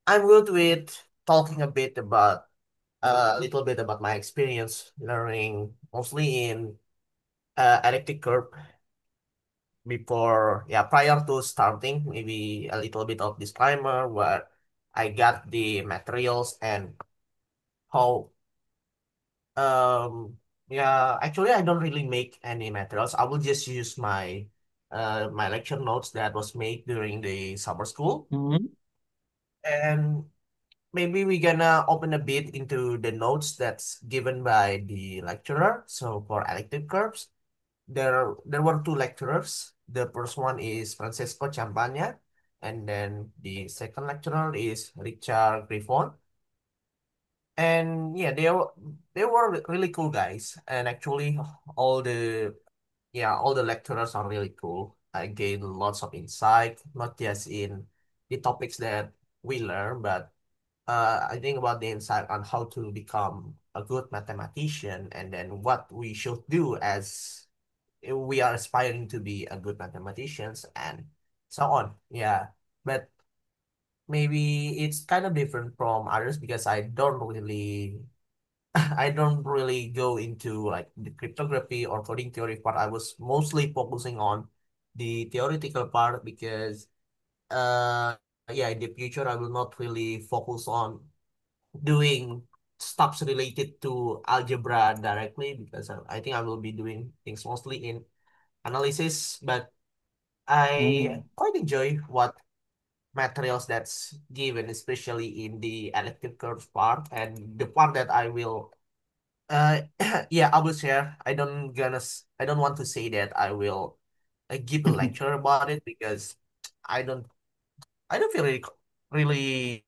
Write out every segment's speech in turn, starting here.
I'm good with talking a little bit about my experience learning mostly in elliptic curve prior to starting, maybe a little bit of disclaimer where I got the materials and how, um, actually I don't really make any materials. I will just use my lecture notes that was made during the summer school. Mhm. And maybe we're gonna open a bit into the notes that's given by the lecturer. So for elective curves, there were two lecturers. The first one is Francesco Champaña, and then the second lecturer is Richard Griffon. And yeah, they were really cool guys. And actually, all the all the lecturers are really cool. I gained lots of insight, not just in the topics that we learn, but I think about the insight on how to become a good mathematician and then what we should do as we are aspiring to be a good mathematicians and so on. Yeah. But maybe it's kind of different from others because I don't really I don't really go into like the cryptography or coding theory part. I was mostly focusing on the theoretical part because in the future I will not really focus on doing stuffs related to algebra directly because I think I will be doing things mostly in analysis, but I Mm. quite enjoy what materials that's given, especially in the elective curve part and the part that I will I will share. I don't want to say that I will give a lecture about it because I don't I don't feel really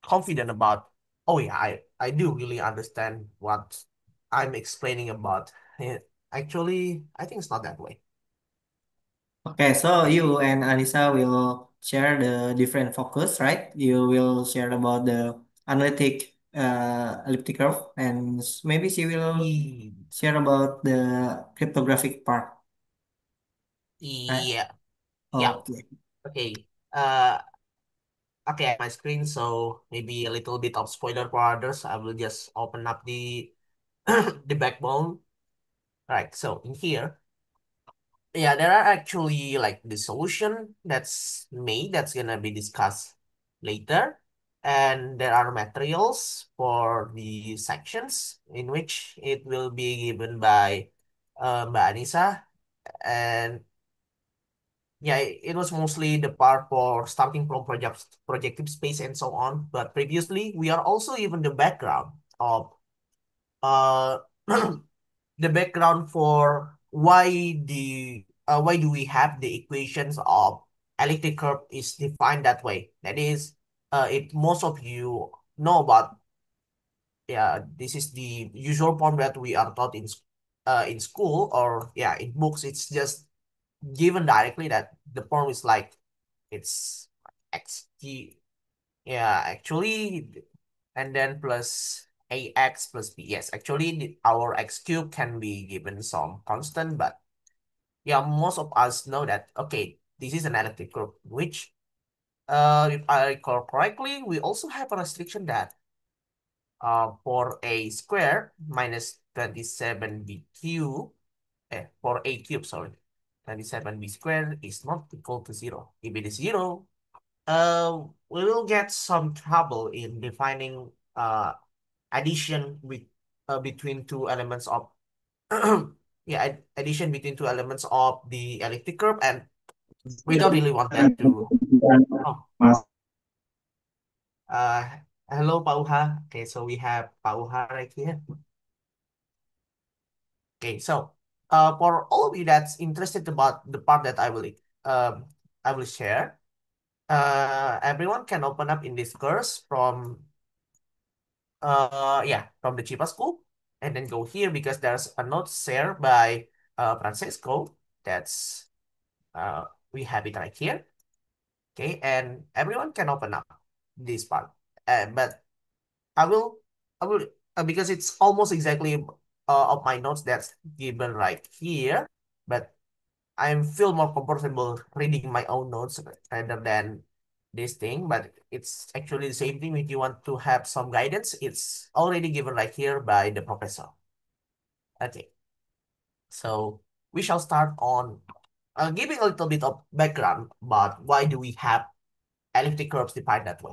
confident about, oh yeah, I do really understand what I'm explaining about. Eh, Actually, I think it's not that way. Okay, so you and Annisa will share the different focus, right? You will share about the analytic elliptic curve, and maybe she will E- share about the cryptographic part, right? Yeah, yeah. Okay. Okay. Uh, okay, my screen. So maybe a little bit of spoiler for others. I will just open up the the backbone. Right. So in here, yeah, there are actually like the solution that's made that's gonna be discussed later. And there are materials for the sections in which it will be given by Mbak Anissa. And yeah, it was mostly the part for starting from projective space and so on. But previously, we are also given the background of uh the background for why do we have the equations of elliptic curve is defined that way. That is, if most of you know about, yeah, this is the usual form that we are taught in school or in books. It's just given directly that the form is like it's xt, actually, and then plus ax plus b. Yes, actually, our x cube can be given some constant, but yeah, most of us know that, okay, this is an elliptic curve, which, if I recall correctly, we also have a restriction that for a square minus 27b cube, for a cube, sorry, 27b squared is not equal to 0. If it is 0, we will get some trouble in defining addition between two elements of addition between two elements of the elliptic curve, and we don't really want that to. Oh, uh, hello, Pauha. Okay, so we have Pauha right here. Okay, so for all of you that's interested about the part that um I will share, everyone can open up in this course from from the Chiba school, and then go here because there's a note shared by Francesco. That's uh we have it right here. Okay, and everyone can open up this part. But I will I will because it's almost exactly of my notes that's given right here, but I feel more comfortable reading my own notes rather than this thing, but it's actually the same thing. If you want to have some guidance, it's already given right here by the professor. Okay, so we shall start on giving a little bit of background about why do we have elliptic curves defined that way.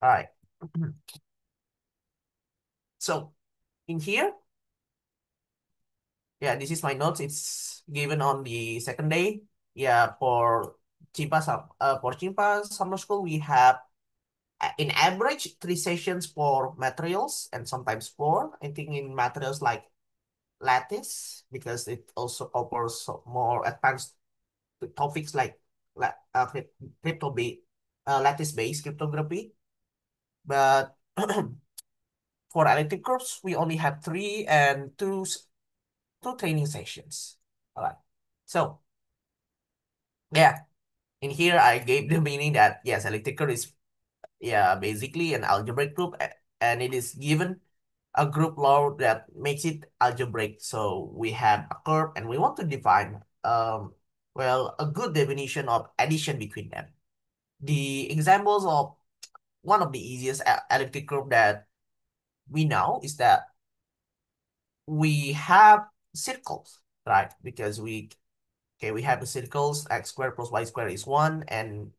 All right. So in here, yeah, this is my notes. It's given on the second day. Yeah, for Chimpa Summer School, we have in average 3 sessions for materials and sometimes four. I think in materials like lattice because it also covers more advanced topics like crypto lattice-based cryptography. But for elliptic curves, we only have three and two training sessions. All right. So yeah, in here I gave the meaning that yes, elliptic curve is yeah basically an algebraic group, and it is given a group law that makes it algebraic. So we have a curve, and we want to define well a good definition of addition between them. The examples of one of the easiest elliptic curve that we know is that we have circles, right? Because we have the circles x squared plus y squared is 1, and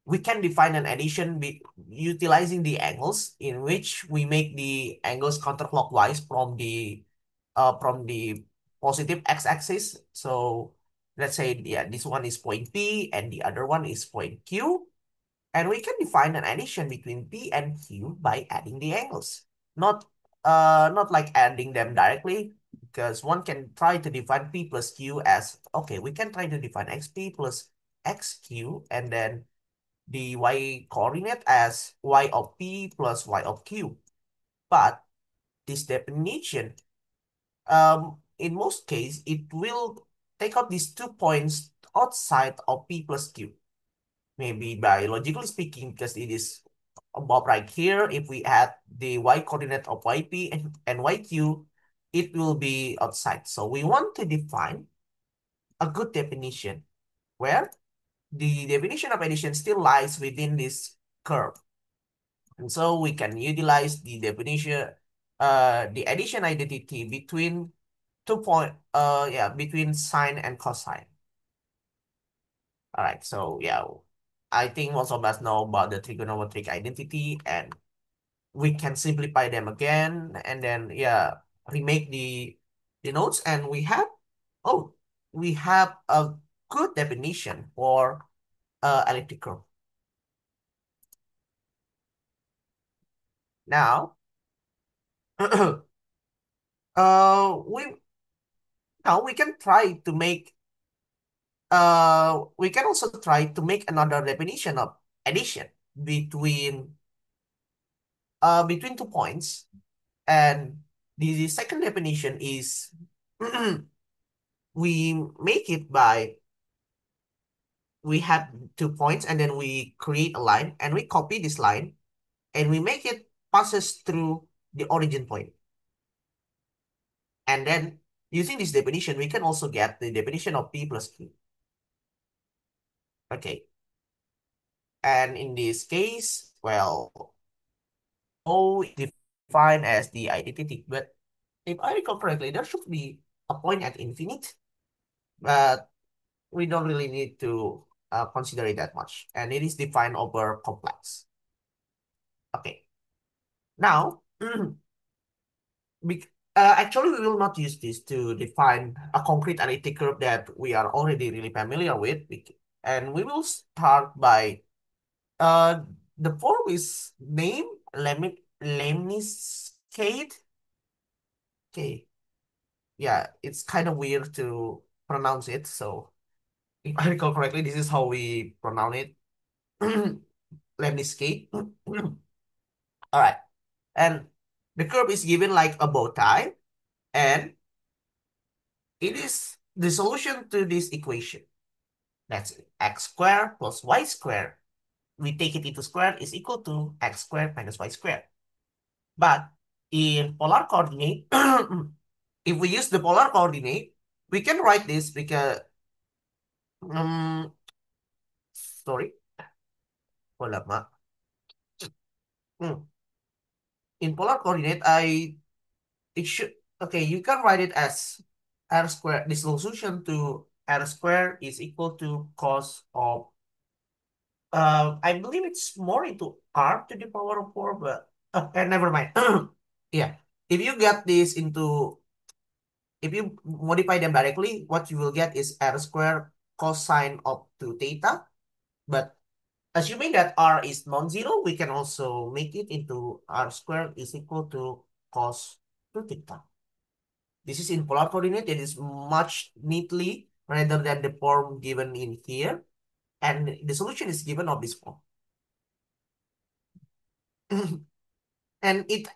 we can define an addition utilizing the angles in which we make the angles counterclockwise from the positive x-axis. So let's say yeah, this one is point P and the other one is point Q. And we can define an addition between P and Q by adding the angles. Not like adding them directly, because one can try to define P plus Q as, okay, we can try to define XP plus XQ, and then the y coordinate as y of P plus y of Q. But this definition, in most cases, it will take out these 2 points outside of P plus Q. Maybe biologically speaking, because it is above right here, if we add the y coordinate of yp and yq, it will be outside. So we want to define a good definition where the definition of addition still lies within this curve. And so we can utilize the definition, the addition identity between between sine and cosine. All right, so yeah, I think most of us know about the trigonometric identity, and we can simplify them again, and then yeah, remake the notes, and we have a good definition for elliptic curve. Now, we now we can try to make we can also try to make another definition of addition between between 2 points, and the second definition is we make it by we have 2 points, and then we create a line and we copy this line and we make it passes through the origin point. And then using this definition, we can also get the definition of P plus Q. Okay. And in this case, well, O is defined as the identity, but if I recall correctly, there should be a point at infinite, but we don't really need to consider it that much. And it is defined over complex. Okay. Now, actually, we will not use this to define a concrete analytic curve that we are already really familiar with. And we will start by uh, the form is named lemniscate. Okay. Yeah, it's kind of weird to pronounce it. So if I recall correctly, this is how we pronounce it. Lemniscate. All right. And the curve is given like a bow tie, and it is the solution to this equation. That's x squared plus y squared. We take it into square is equal to x squared minus y squared. But in polar coordinate, if we use the polar coordinate, we can write this because um, Sorry. Hold up, Ma. Hmm. In polar coordinate, it should, okay, you can write it as r squared. This solution to r squared is equal to cos of, I believe it's more into r to the power of 4, but, never mind. Yeah. If you get this into, if you modify them directly, what you will get is r squared cosine of 2 theta. But assuming that r is non-zero, we can also make it into r squared is equal to cos 2 theta. This is in polar coordinate. It is much neatly rather than the form given in here. And the solution is given of this form. And it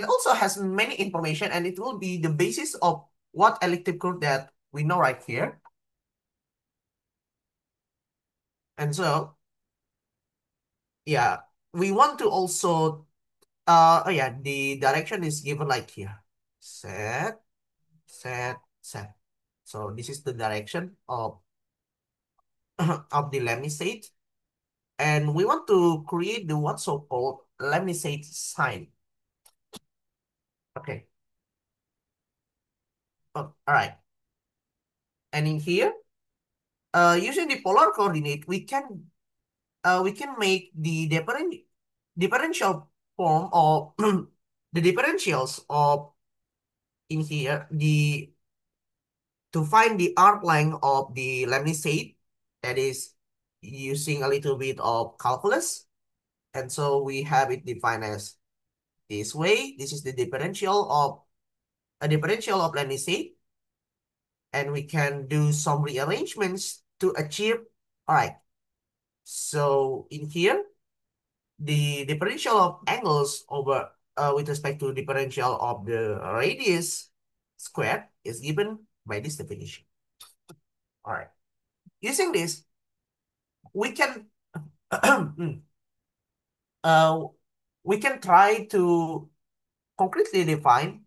also has many information, and it will be the basis of what elliptic curve that we know right here. And so, yeah, we want to also, oh yeah, the direction is given like here. Set, set. So this is the direction of, of the lemniscate. And we want to create the what's so-called lemniscate sign. Okay. Oh, all right. And in here, using the polar coordinate, we can make the differential form of the differentials of in here the to find the arc length of the lemniscate, that is using a little bit of calculus. And so we have it defined as this way. This is the differential of a differential of lemniscate, and we can do some rearrangements to achieve. All right. So in here, the differential of angles over with respect to differential of the radius squared is given by this definition. All right. Using this, we can uh, we can try to concretely define.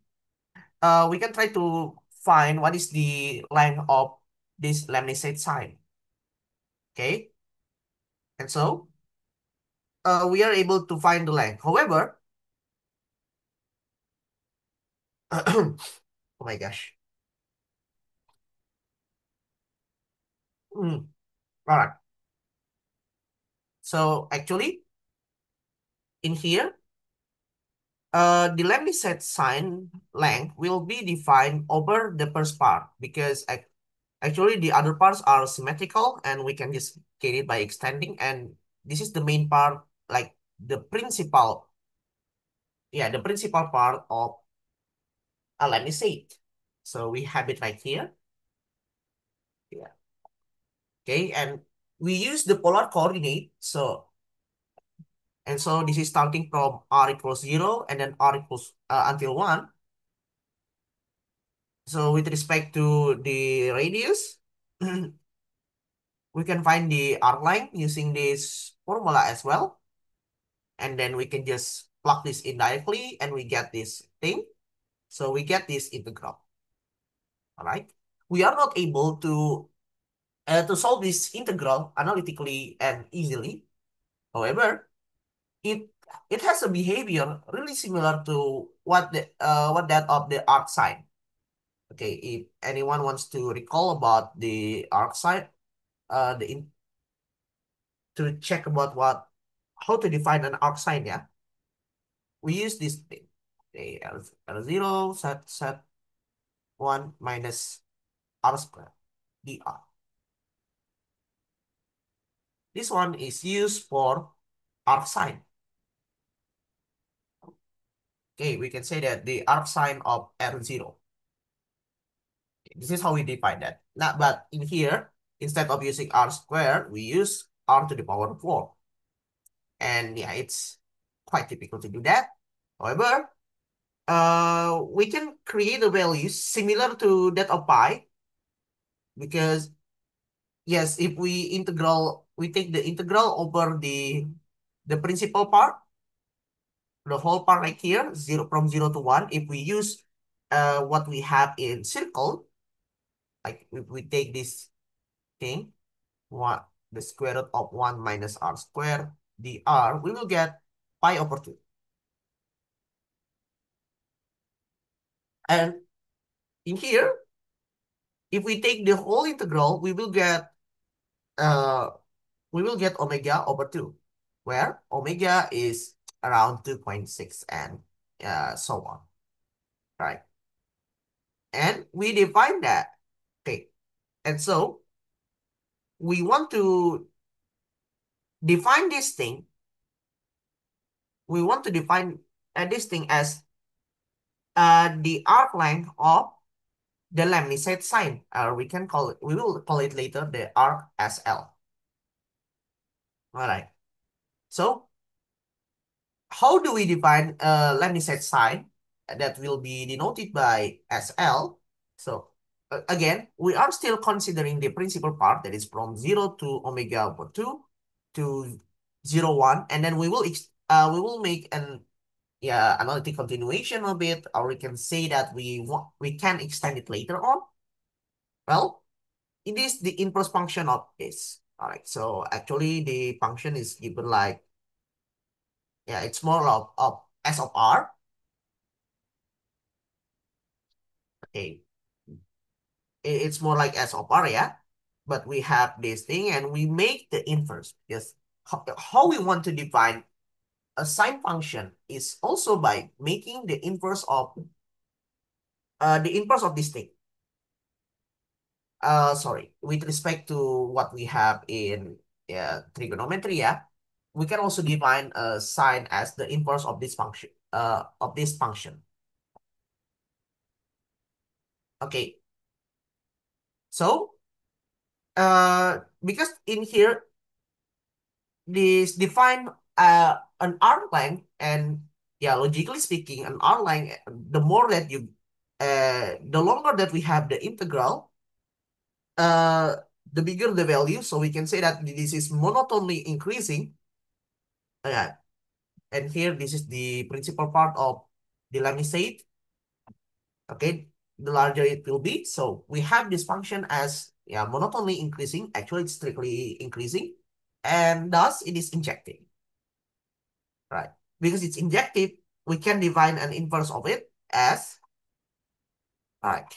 We can try to find what is the length of this lemniscate sign. Okay, and so we are able to find the length. However, oh my gosh. All right. So actually, in here, the lemniscate sign length will be defined over the first part because actually the other parts are symmetrical and we can just get it by extending. And this is the main part, like the principal, yeah, the principal part of a lemniscate. So we have it right here. Yeah. Okay, and we use the polar coordinate. So and so this is starting from r equals 0 and then r equals until 1. So with respect to the radius, we can find the arc length using this formula as well. And then we can just plug this in directly and we get this thing. So we get this integral. All right. We are not able to solve this integral analytically and easily. However, it it has a behavior really similar to what that of the arc sine. Okay, if anyone wants to recall about the arc sine, the to check about what how to define an arc sine, yeah, we use this thing. Okay, L0 set 1 minus r squared dr. This one is used for arc sine. Okay, we can say that the arc sine of R0. This is how we define that. Now, but in here, instead of using r squared, we use r to the power 4. And yeah, it's quite typical to do that. However, we can create a value similar to that of pi because yes, if we take the integral over the principal part, the whole part right here, from 0 to 1. If we use what we have in circle, like if we take this thing, what? the square root of 1 minus r squared dr, we will get pi over 2. And in here, if we take the whole integral, uh, we will get omega over 2, where omega is around 2.6 and so on, right? And we define that. Okay, and so we want to define this thing. We want to define this thing as the arc length of the lemniscate sign. We will call it later the arc SL. All right. So how do we define a lemniscate sign that will be denoted by SL? So again, we are still considering the principal part that is from 0 to omega over 2 to 0, 1, and then we will make an analytic continuation of it, or we can say that we can extend it later on. Well, it is the inverse function of this. All right, so actually the function is given like, it's more of S of R. Okay, it's more like S of R, yeah. But we have this thing and we make the inverse. Yes, how we want to define a sine function is also by making the inverse of this thing. Sorry, with respect to what we have in trigonometry, yeah, we can also define a sine as the inverse of this function. Okay, so because in here this define an arc length, and logically speaking, an arc length, the longer that we have the integral, uh, the bigger the value. So we can say that this is monotonely increasing. Yeah, and here this is the principal part of the lemniscate. Okay, the larger it will be. So we have this function as monotonely increasing. Actually, it's strictly increasing, and thus it is injective, right? Because it's injective, we can define an inverse of it as, right,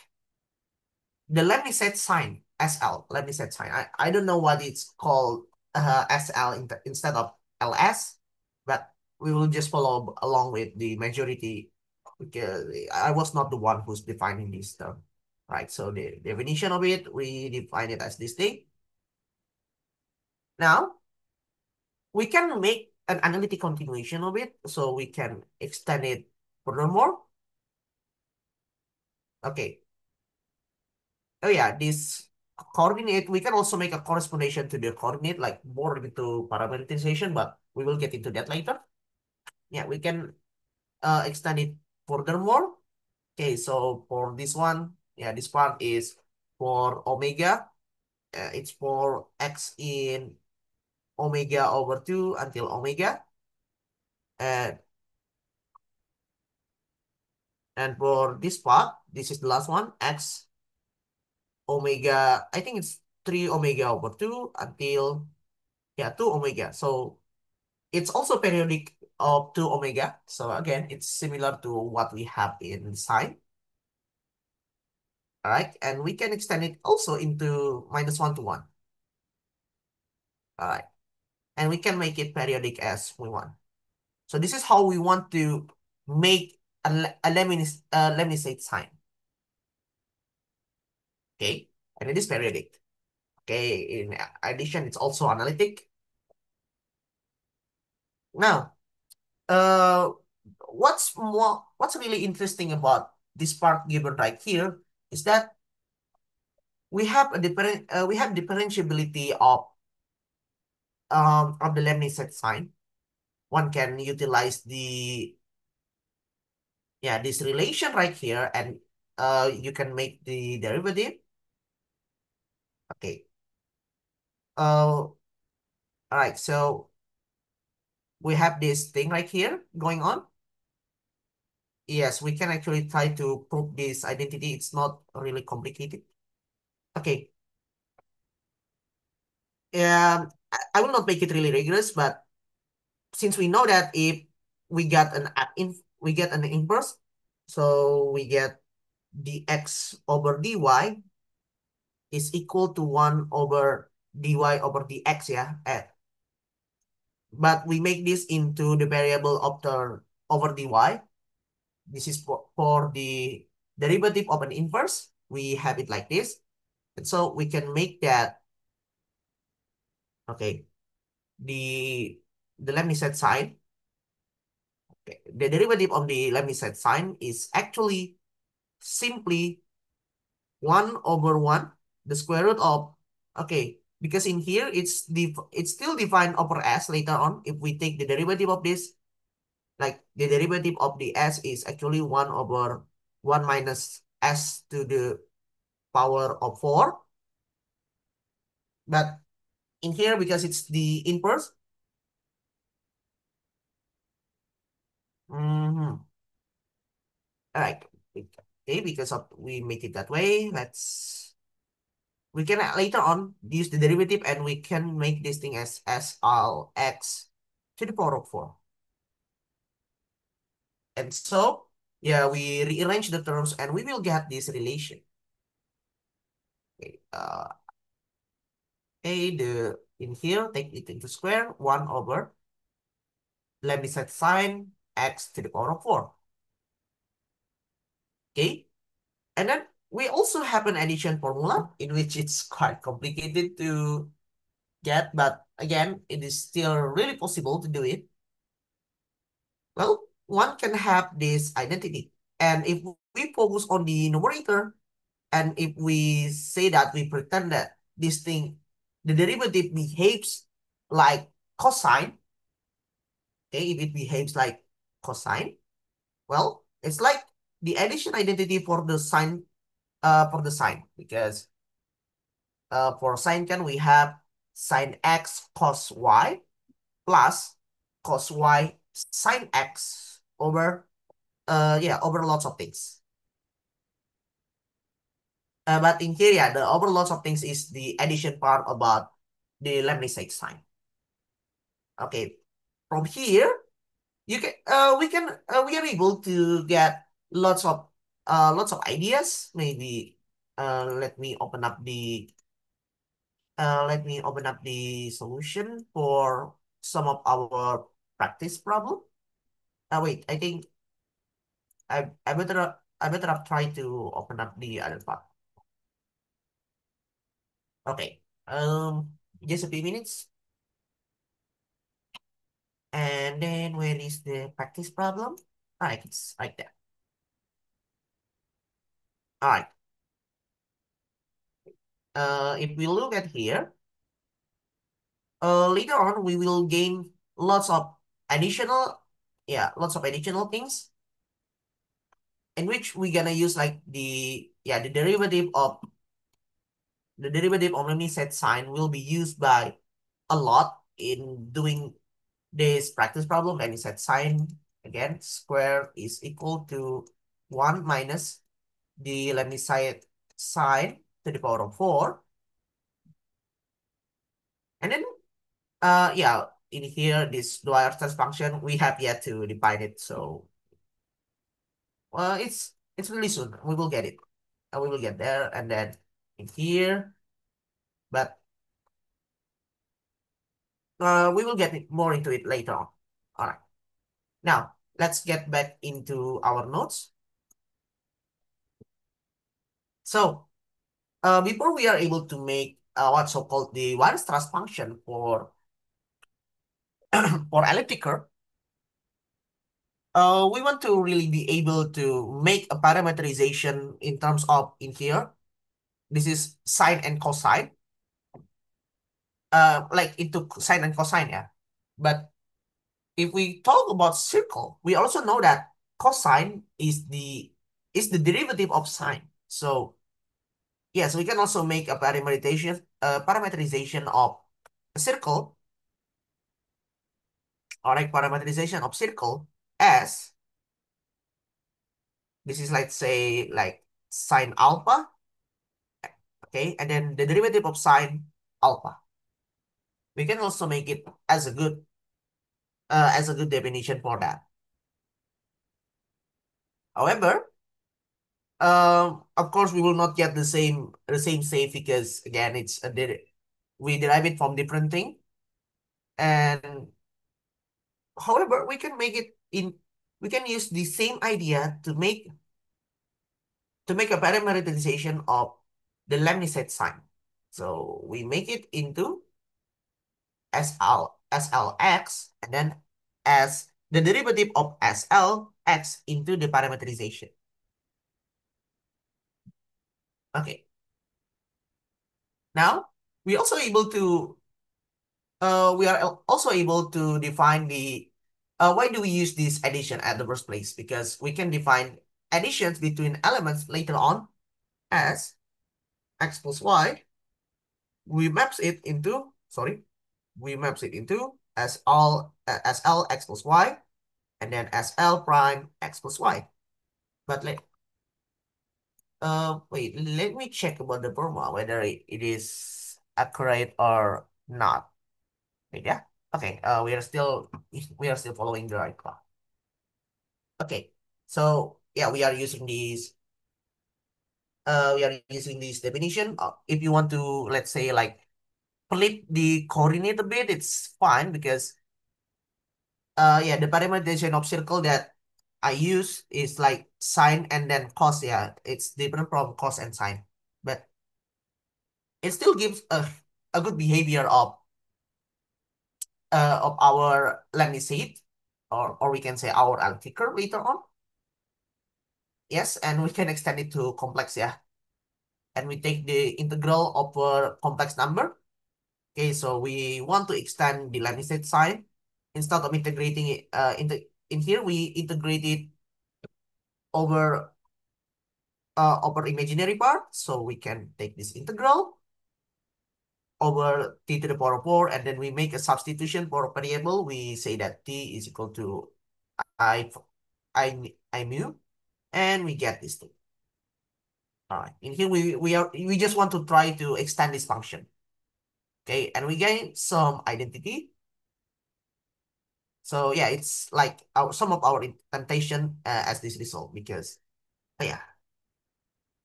the lemniscate sign, SL, lemniscate sign. I don't know what it's called SL instead of LS, but we will just follow along with the majority because I was not the one who's defining this term, right? So the definition of it, we define it as this thing. Now, we can make an analytic continuation of it, so we can extend it furthermore. Okay. Oh yeah, this coordinate, we can also make a correspondence to the coordinate, like more into parameterization, but we will get into that later. Yeah, we can extend it furthermore. Okay, so for this one, this part is for omega. It's for x in omega over 2 until omega. And, and for this part, this is the last one, x omega, I think it's 3 omega over 2 until, 2 omega. So it's also periodic of 2 omega. So again, it's similar to what we have in sine. All right, and we can extend it also into -1 to 1. All right, and we can make it periodic as we want. So this is how we want to make a lemniscate sign. Okay, and it is periodic. Okay, in addition, it's also analytic. Now, uh, what's really interesting about this part given right here is that we have differentiability of the lemniscate sign. One can utilize this relation right here, and you can make the derivative. Okay. All right. So we have this thing right here going on. Yes, we can actually try to prove this identity. It's not really complicated. Okay. I will not make it really rigorous, but since we know that if we get an inverse, so we get dx over dy is equal to 1 over dy over dx, yeah. But we make this into the variable of the over dy. This is for the derivative of an inverse. We have it like this. And so we can make that, okay, the Lemniscate sign. Okay, the derivative of the Lemniscate sign is actually simply 1 over 1, the square root of, okay, because in here it's still defined over s later on. If we take the derivative of this, like the derivative of the s is actually 1 over 1 minus s to the power of 4. But in here, because it's the inverse, mhm. All right, okay, because of we make it that way, we can later on use the derivative and we can make this thing as s all x to the power of 4. And so, yeah, we rearrange the terms and we will get this relation. Okay, in here, take it into square, 1 over, let me set sign x to the power of 4. Okay, and then we also have an addition formula in which it's quite complicated to get, but again, it is still really possible to do it. Well, one can have this identity. And if we focus on the numerator, and if we say that we pretend that this thing, the derivative behaves like cosine, okay, if it behaves like cosine, well, it's like the addition identity for the sine, because for sine can we have sine x cos y plus cos y sine x over yeah, over lots of things. But in here, yeah, the over lots of things is the addition part about the Leibniz sign. Okay, from here you can we are able to get lots of ideas. Maybe let me open up the solution for some of our practice problem. Wait, I think I better have tried to open up the other part. Okay. Just a few minutes. And then where is the practice problem? All right, it's right there. All right. If we look at here, later on we will gain lots of additional, yeah, lots of additional things in which we're gonna use like the derivative of any set sign will be used by a lot in doing this practice problem. Any set sign again, square is equal to 1 minus the, let me say it, sine to the power of 4. And then, yeah, in here, this Dwyer-Test function, we have yet to define it. So, it's really soon. We will get it. We will get there. And then in here, but we will get more into it later on. All right. Now, let's get back into our notes. So, before we are able to make what's so-called the Weierstrass function for for elliptic curve, we want to really be able to make a parameterization in terms of in here. This is sine and cosine, like into sine and cosine, yeah. But if we talk about circle, we also know that cosine is the derivative of sine. So yes, we can also make a parameterization of a circle, or like parameterization of circle as this is, let's say, like sine alpha. Okay, and then the derivative of sine alpha. we can also make it as a good definition for that. However, of course, we will not get the same safe because again, we derive it from different thing. And however, we can use the same idea to make a parameterization of the lemniscate sign. So we make it into SLX and then as the derivative of SLX into the parameterization. Okay. Now we are also able to define the why do we use this addition at the first place? Because we can define additions between elements later on as x plus y. We maps it into we maps it into as L x plus y and then as L prime x plus y. But wait, let me check about the formula whether it is accurate or not. Wait, yeah. Okay, we are still following the right path. Okay. So yeah, we are using this definition. If you want to, let's say, like flip the coordinate a bit, it's fine because yeah, the parameterization of circle that I use is like sine and then cos. Yeah, it's different from cos and sine, but it still gives a good behavior of our lemniscate, or we can say our elliptic curve later on. Yes, and we can extend it to complex, yeah. And we take the integral over complex number. Okay, so we want to extend the lemniscate sign. Instead of integrating it in here, we integrate it over over imaginary part. So we can take this integral over t to the power of 4, and then we make a substitution for a variable. We say that t is equal to i I mu, and we get this thing. All right. In here, we just want to try to extend this function. Okay, and we gain some identity. So yeah, it's like some of our indentation as this result because yeah,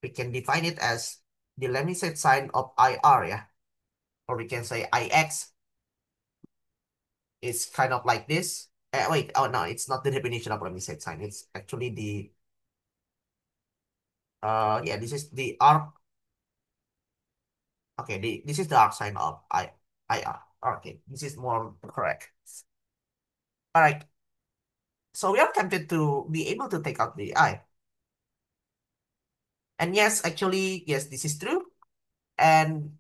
we can define it as the lemniscate sign of IR, yeah, or we can say IX is kind of like this. Wait, oh no, it's not the definition of lemniscate sign. It's actually the yeah, this is the arc. Okay, this is the arc sign of IR. Okay, this is more correct. All right, so we are tempted to be able to take out the I. And yes, actually, yes, this is true. And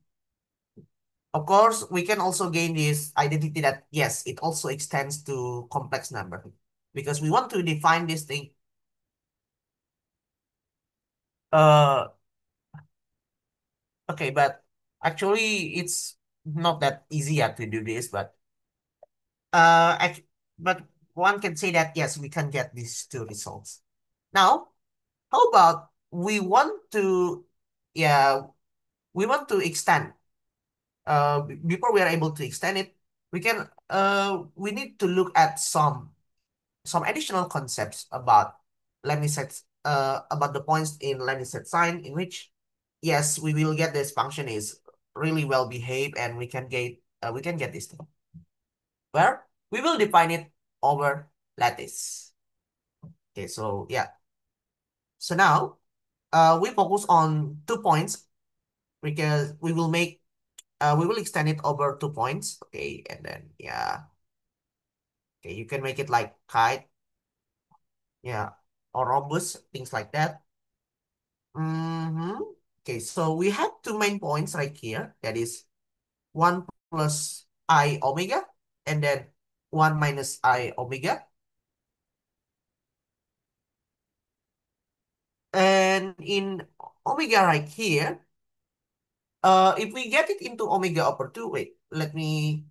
of course, we can also gain this identity that, yes, it also extends to complex number. Because we want to define this thing. Uh, okay, but actually, it's not that easy yet to do this. Uh, act- but one can say that, yes, we can get these two results. Now, how about yeah, we want to extend before we are able to extend it, we need to look at some additional concepts about let me set about the points in let me set sign in which yes we will get this function is really well behaved and we can get this thing where we will define it over lattice. Okay, so yeah, so now we focus on 2 points because we will extend it over 2 points. Okay, and then yeah. Okay, you can make it like kite, yeah, or rhombus, things like that. Mm-hmm. Okay, so we have two main points right here. That is 1 plus I omega, and then 1 minus I omega. And in omega right here, if we get it into omega over 2, wait, let me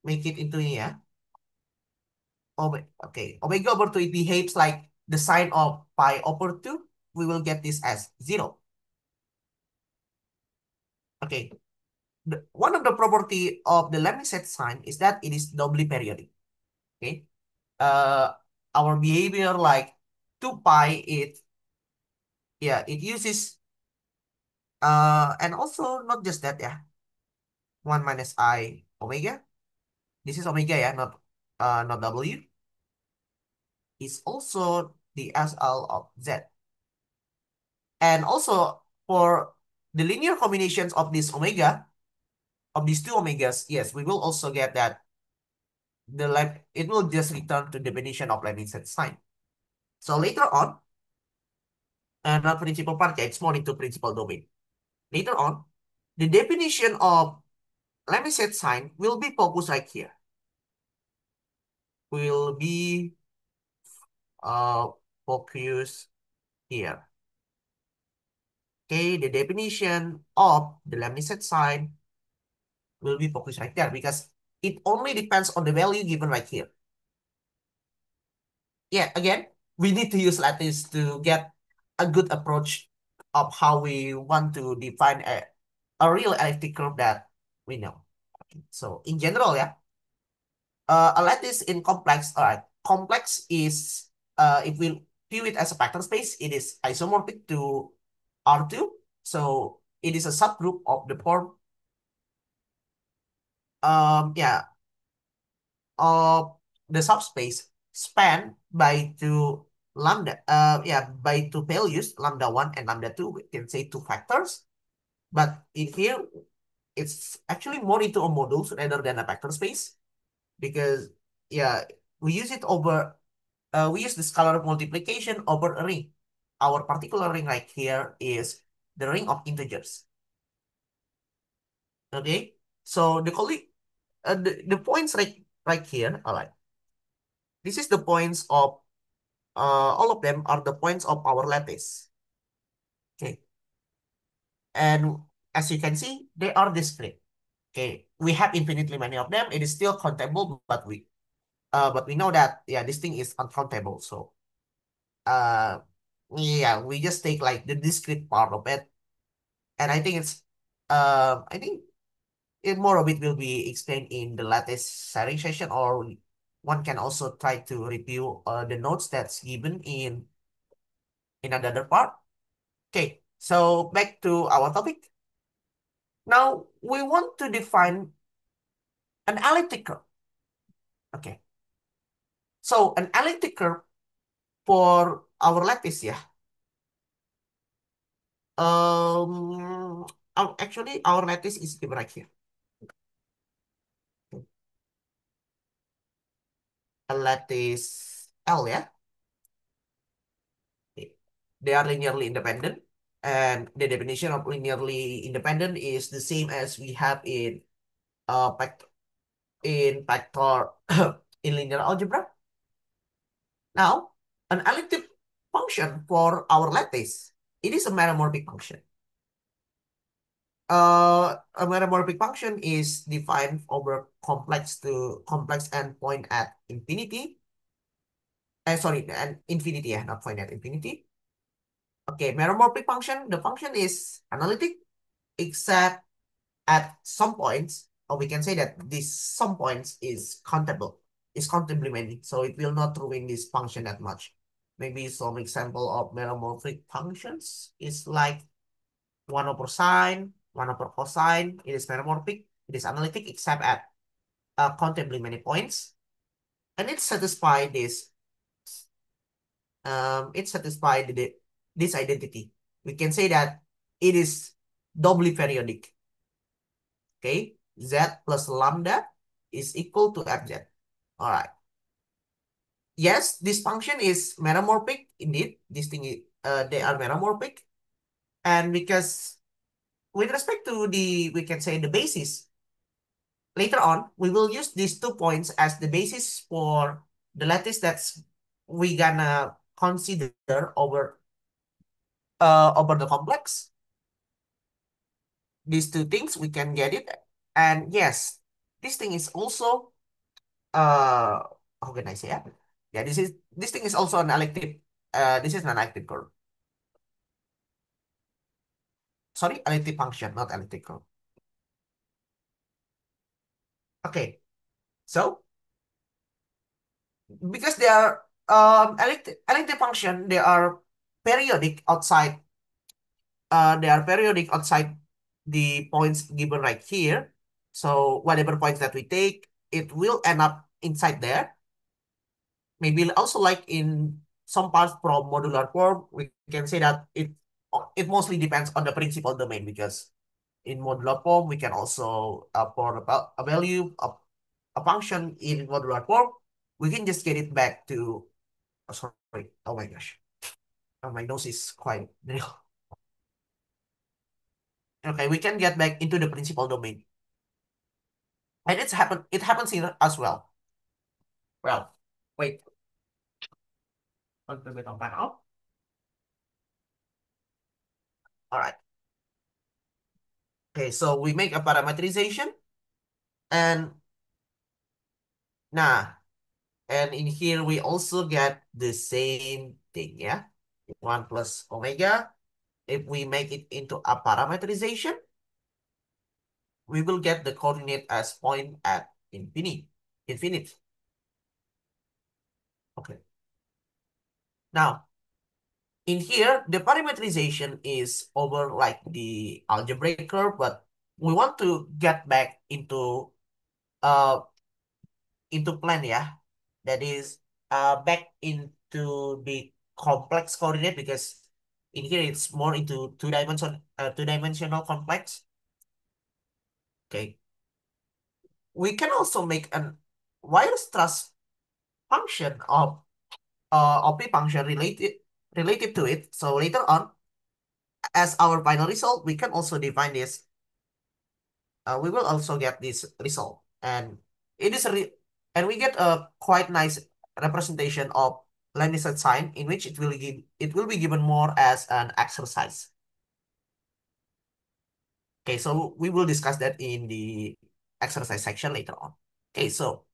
make it into here. Okay, omega over 2, it behaves like the sign of pi over 2. We will get this as 0. Okay, one of the property of the Leibniz sign is that it is doubly periodic. Okay, uh, our behavior like 2 pi it uses and also not just that 1 minus I omega. This is omega not W. Is also the SL of Z. And also for the linear combinations of this omega, of these two omegas, yes, we will also get that it will just return to the definition of Leibniz sign. So later on, and not principal part, it's more into principal domain. Later on, the definition of Leibniz sign will be focused right here. Will be focused here. Okay, the definition of the Leibniz sign will be focused right there because it only depends on the value given right here. Yeah, again, we need to use lattice to get a good approach of how we want to define a real elliptic curve that we know. So in general, a lattice in complex, all right, complex is, if we view it as a vector space, it is isomorphic to R2. So it is a subgroup of the form, yeah, of the subspace spanned by two lambda, by two values, lambda 1 and lambda 2, we can say two factors. But in here, it's actually more into a modulus rather than a vector space because, yeah, we use it over, we use the scalar multiplication over a ring. Our particular ring right here is the ring of integers. Okay, so the points right here, all right. This is the points of all of them are the points of our lattice. Okay, and as you can see, they are discrete. Okay, we have infinitely many of them. It is still countable, but we know that this thing is uncountable. So uh, we just take like the discrete part of it, and I think more of it will be explained in the lattice sharing session, or one can also try to review the notes that's given in another part. Okay, so back to our topic. Now we want to define an elliptic curve. Okay, so an elliptic curve for our lattice, Um, actually, our lattice is given right here. A lattice L, they are linearly independent, and the definition of linearly independent is the same as we have in vector in linear algebra. Now, an elliptic function for our lattice, it is a meromorphic function. A meromorphic function is defined over complex endpoint at infinity. Sorry, and infinity, not point at infinity. Okay, meromorphic function, the function is analytic, except at some points, or we can say that this some points is countable, is complementary, so it will not ruin this function that much. Maybe some example of meromorphic functions is like 1 over sine, 1 over cosine. It is meromorphic, it is analytic, except at countably many points. And it satisfies this identity. We can say that it is doubly periodic. Okay, z plus lambda is equal to fz. All right. Yes, this function is meromorphic indeed. They are meromorphic, and because with respect to we can say the basis. Later on, we will use these 2 points as the basis for the lattice that's we gonna consider over the complex. These two things we can get it, and yes, this thing is also uh how can I say it? Yeah, this thing is also an elliptic. This is an elliptic curve. Sorry, elliptic function, not elliptic curve. Okay, so because they are elliptic function, periodic outside they are periodic outside the points given right here. So whatever points that we take, it will end up inside there. Maybe also like in some parts from modular form, we can say that it mostly depends on the principal domain, because in modular form we can also for a value of a function in modular form, we can just get it back to, oh, sorry, oh my gosh, oh, my nose is quite okay, we can get back into the principal domain. And it happens here as well. Well, wait, a little bit of back up. All right. Okay, so we make a parameterization, and nah, and in here we also get the same thing, yeah? 1 plus omega. If we make it into a parameterization, we will get the coordinate as point at infinite. Infinite. Okay. Now, in here, the parameterization is over like the algebraic curve, but we want to get back uh into plane, yeah. That is back into the complex coordinate, because in here it's more into two-dimensional complex. Okay. We can also make an Weier's truss function of P function related to it. So later on, as our final result, we can also define this. We will also get this result, and it is a and we get a quite nice representation of Lanjar sign, in which it will be given more as an exercise. Okay, so we will discuss that in the exercise section later on. Okay, so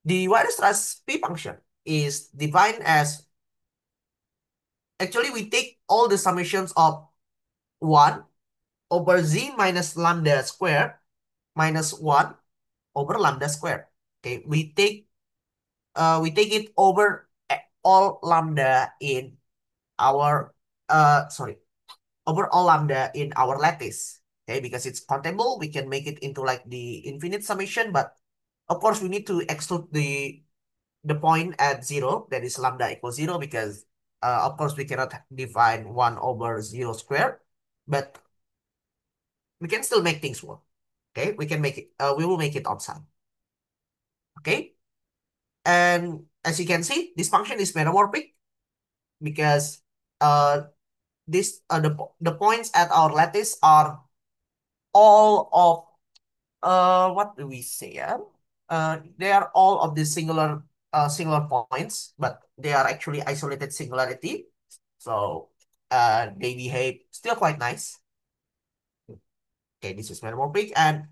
the Weierstrass P function is defined as, actually we take all the summations of 1 over z minus lambda squared minus 1 over lambda squared. Okay, we take it over all lambda in our sorry, over all lambda in our lattice. Okay, because it's countable, we can make it into like the infinite summation, but of course we need to exclude the point at 0, that is lambda equals 0, because of course we cannot define 1 over 0 squared, but we can still make things work. Okay, we will make it outside. Okay, and as you can see, this function is meromorphic, because uh the points at our lattice are all of what do we say, they are all of the singular points, but they are actually isolated singularity, so they behave still quite nice. Okay, this is meromorphic, and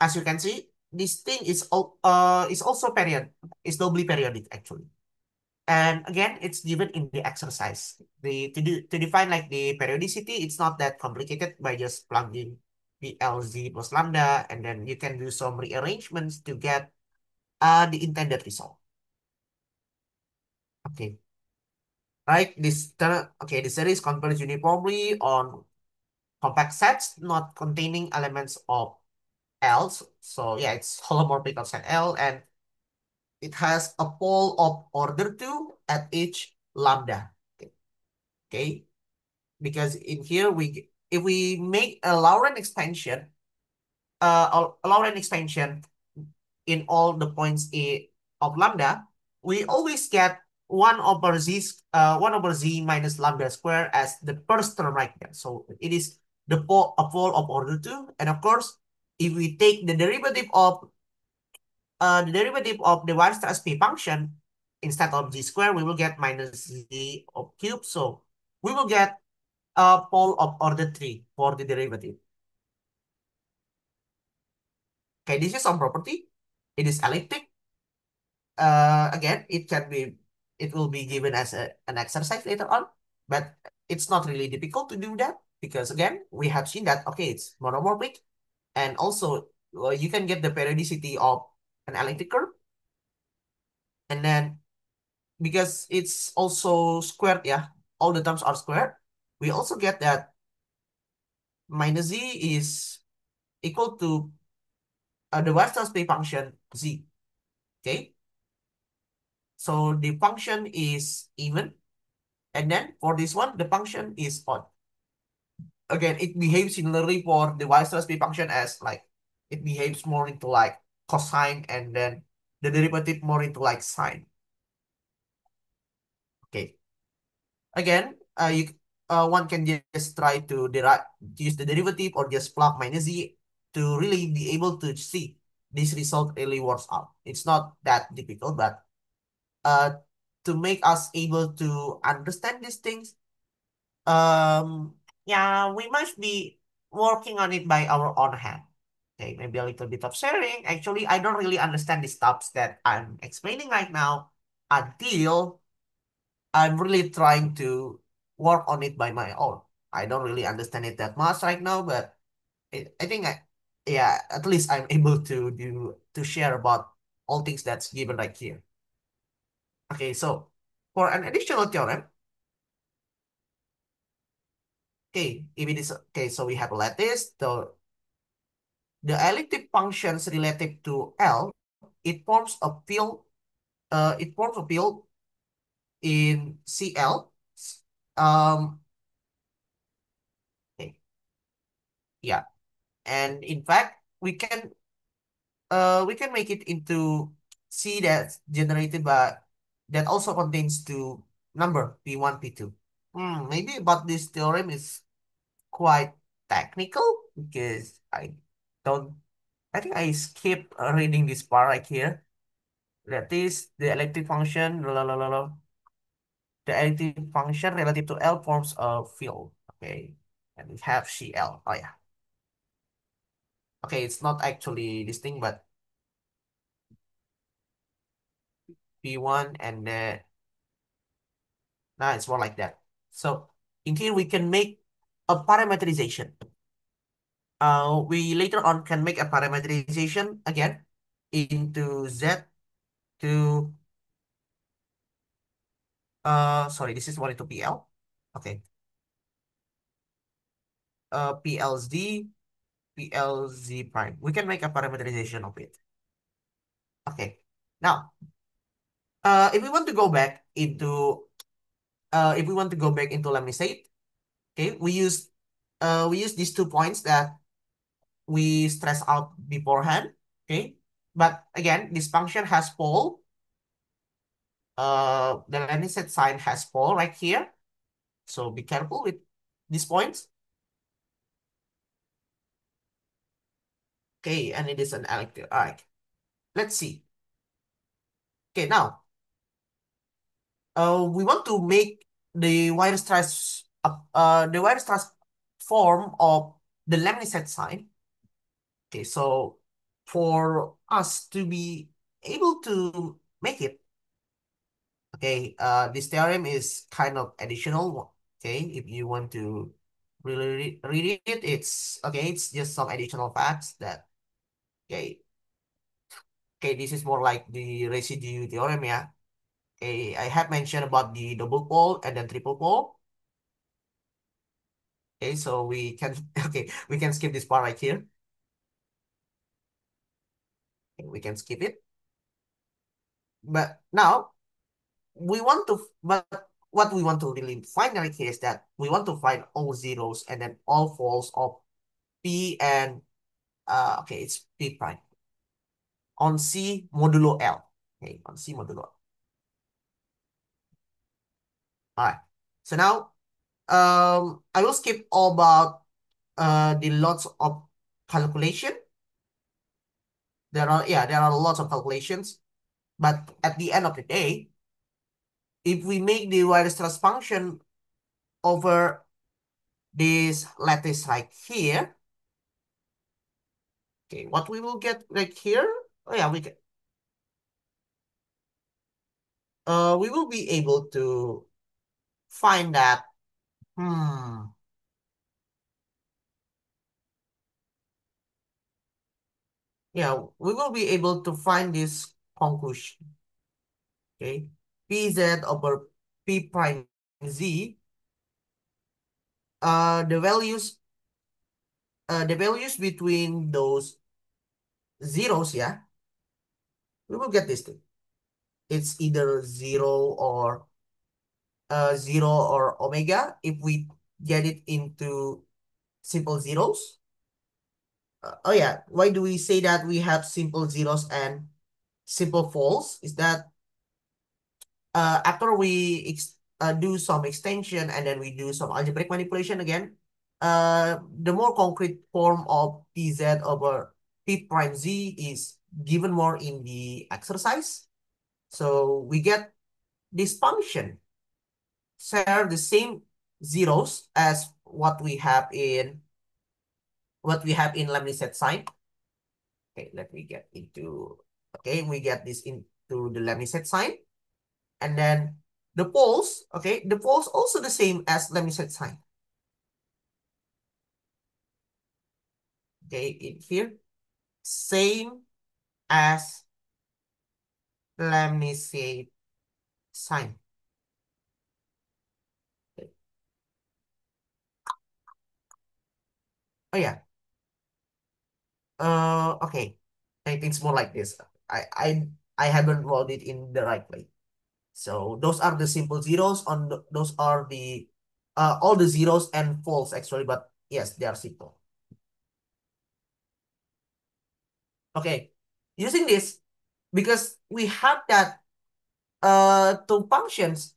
as you can see, this thing is also period is doubly periodic actually. And again, it's given in the exercise. To define like the periodicity, it's not that complicated by just plugging the LZ plus lambda, and then you can do some rearrangements to get the intended result. Okay, right? Okay, the series converges uniformly on compact sets not containing elements of L. So yeah, it's holomorphic of set L, and it has a pole of order 2 at each lambda. Okay. Okay. Because in here if we make a Laurent expansion, a Laurent expansion in all the points of lambda, we always get 1 over z minus lambda square as the first term right there. So it is a pole of order 2, and of course, if we take the derivative of the Weierstrass P function instead of z squared, we will get minus z of cube. So we will get a pole of order 3 for the derivative. Okay, this is some property. It is elliptic. Again, it will be given as an exercise later on, but it's not really difficult to do that, because again, we have seen that, okay, it's monomorphic, and also you can get the periodicity of an elliptic curve. And then because it's also squared, yeah, all the terms are squared, we also get that minus z is equal to the Weierstrass function z. Okay, so the function is even, and then for this one, the function is odd. Again, it behaves similarly for the Weierstrass function as like it behaves more into like cosine, and then the derivative more into like sine. Okay. Again, one can just try to derive, use the derivative or just plug minus z to really be able to see this result really works out. It's not that difficult, but uh, to make us able to understand these things, yeah, we must be working on it by our own hand. Okay, maybe a little bit of sharing. Actually, I don't really understand the stuff that I'm explaining right now until I'm really trying to work on it by my own. I don't really understand it that much right now, but I think yeah, at least I'm able to share about all things that's given right here. Okay, so for an additional theorem, okay, if it is okay, so we have a lattice. The elliptic functions relative to L, it forms a field. It forms a field in CL. Um, okay, yeah, and in fact, we can make it into C that's generated by that also contains two number P1, P2. Maybe but this theorem is quite technical because don't I think I skipped reading this part right here. That is the electric function, la, la, la, la, la. The electric function relative to L forms a field. Okay. And we have CL. Oh yeah. Okay, it's not actually this thing, but P1 and now it's more like that. So in here we can make a parameterization. We later on can make a parameterization again into Z to sorry, this is more into PL. Okay. PLZ, PLZ prime. We can make a parameterization of it. Okay. Now, if we want to go back into if we want to go back into let me say it, okay, we use these 2 points that we stress out beforehand. Okay. But again, this function has pole. The Lannister sign has pole right here. So be careful with these points. Okay, and it is an electric arc. Let's see. Okay, now we want to make the wire stress form of the Lemniscate sign. Okay, so for us to be able to make it, okay, this theorem is kind of additional. Okay, if you want to really read it, it's okay. It's just some additional facts that okay. Okay, this is more like the residue theorem, yeah. Okay, I have mentioned about the double pole and then triple pole. Okay, so we can okay, we can skip this part right here. Okay, we can skip it. But now but what we want to really find right here is that we want to find all zeros and then all false of P and okay, it's P prime on C modulo L. Okay, on C modulo L. All right. So now I will skip all about the lots of calculation. There are lots of calculations, but at the end of the day, if we make the Weierstrass function over this lattice right here, okay, what we will get right here, oh yeah, we will be able to find that, hmm, yeah, we will be able to find this conclusion. Okay, pz over p prime z, the values, between those zeros, yeah, we will get this thing. It's either zero or omega if we get it into simple zeros. Oh yeah, why do we say that we have simple zeros and simple false? Is that after we do some extension and then we do some algebraic manipulation again, the more concrete form of pz over p prime z is given more in the exercise. So we get this function share the same zeros as what we have in Leibniz set sign. Okay, let me get into. Okay, we get this into the Leibniz set sign. And then the poles, okay, the poles also the same as Leibniz sign. Okay, in here, same as Leibniz sign. Okay. Oh yeah. Okay. I think it's more like this. I haven't wrote it in the right way. So those are the simple zeros those are the all the zeros and false actually, but yes, they are simple. Okay. Using this, because we have that two functions,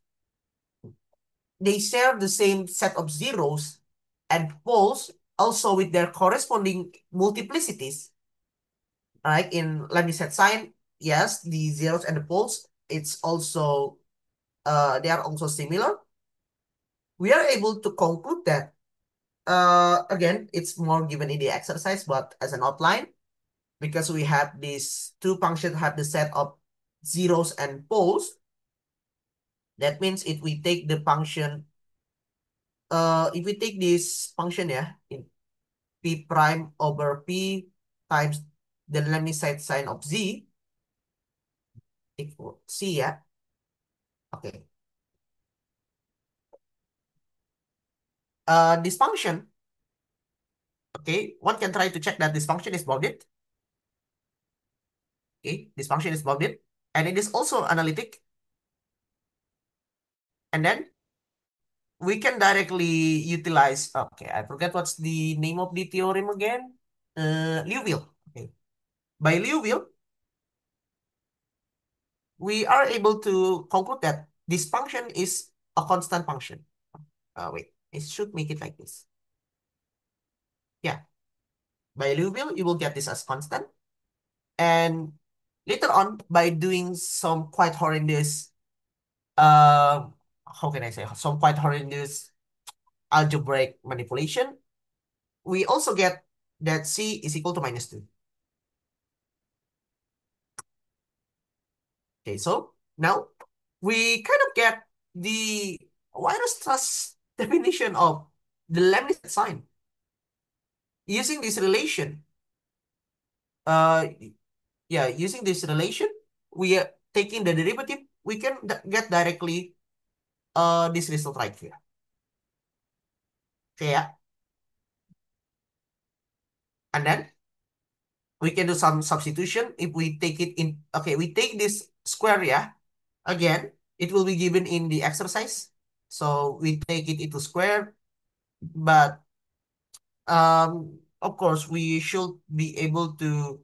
they share the same set of zeros and poles also with their corresponding multiplicities. Right? In Leibniz sign, yes, the zeros and the poles, it's also they are also similar. We are able to conclude that again, it's more given in the exercise, but as an outline, because we have these two functions have the set of zeros and poles. That means if we take this function, yeah, in p prime over p times the Leibniz sign of z equal c, yeah. Okay. This function, okay, one can try to check that this function is bounded. Okay, this function is bounded, and it is also analytic. And then we can directly utilize, okay, I forget what's the name of the theorem again. Liouville. Okay. By Liouville, we are able to conclude that this function is a constant function. Wait, it should make it like this. Yeah, by Liouville, you will get this as constant. And later on, by doing some quite horrendous, how can I say, some quite horrendous algebraic manipulation, we also get that C is equal to -2. Okay, so now we kind of get the virus trust definition of the Leibniz sign. Using this relation, uh, yeah, using this relation, we are taking the derivative, we can get directly this result right here. Okay, yeah. And then we can do some substitution. If we take it in, okay, we take this square, yeah, again, it will be given in the exercise. So we take it into square, but of course, we should be able to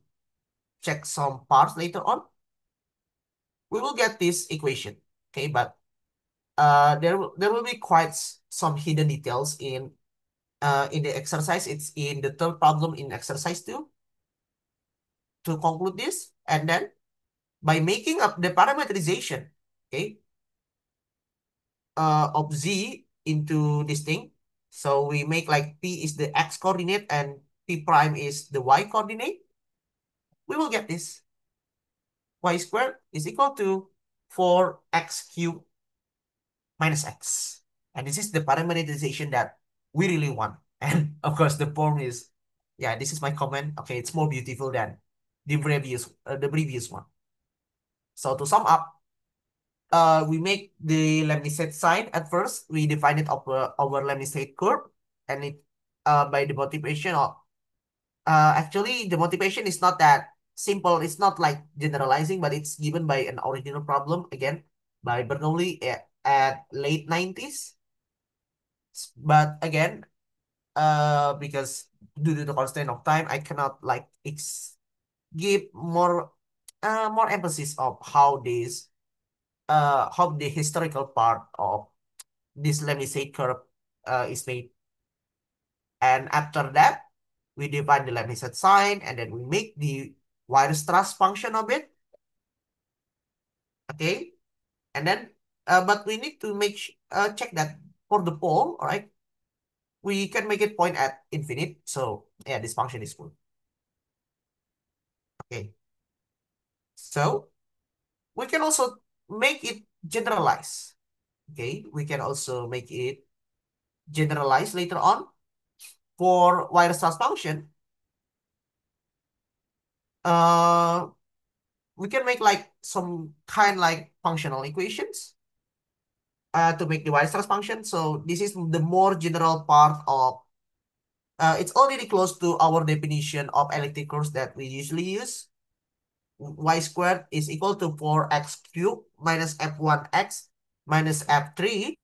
check some parts later on. We will get this equation, okay, but there will be quite some hidden details in the exercise. It's in the third problem in exercise 2 to conclude this. And then by making up the parameterization, okay, of z into this thing, so we make like p is the x coordinate and p prime is the y coordinate, we will get this y squared is equal to 4x cubed minus x. And this is the parameterization that we really want. And of course, the form is, yeah, this is my comment. Okay, it's more beautiful than the previous one. So to sum up, we make the lemniscate sign at first. We define it over our lemniscate curve, and it by the motivation of actually the motivation is not that simple. It's not like generalizing, but it's given by an original problem again by Bernoulli at late 90s. But again, because due to the constraint of time, I cannot like give more emphasis of how the historical part of this, let me say, curve is made. And after that, we define the Lemniscate sign, and then we make the Weierstrass function of it. Okay, and then but we need to check that for the pole, all right? We can make it point at infinite. So yeah, this function is good. Okay, so we can also make it generalize. Okay, we can also make it generalize later on for Weierstrass function. Uh, we can make like some kind like functional equations to make the Weierstrass function. So this is the more general part of it's already close to our definition of elliptic curves that we usually use. Y squared is equal to 4x cubed minus f1x minus f3,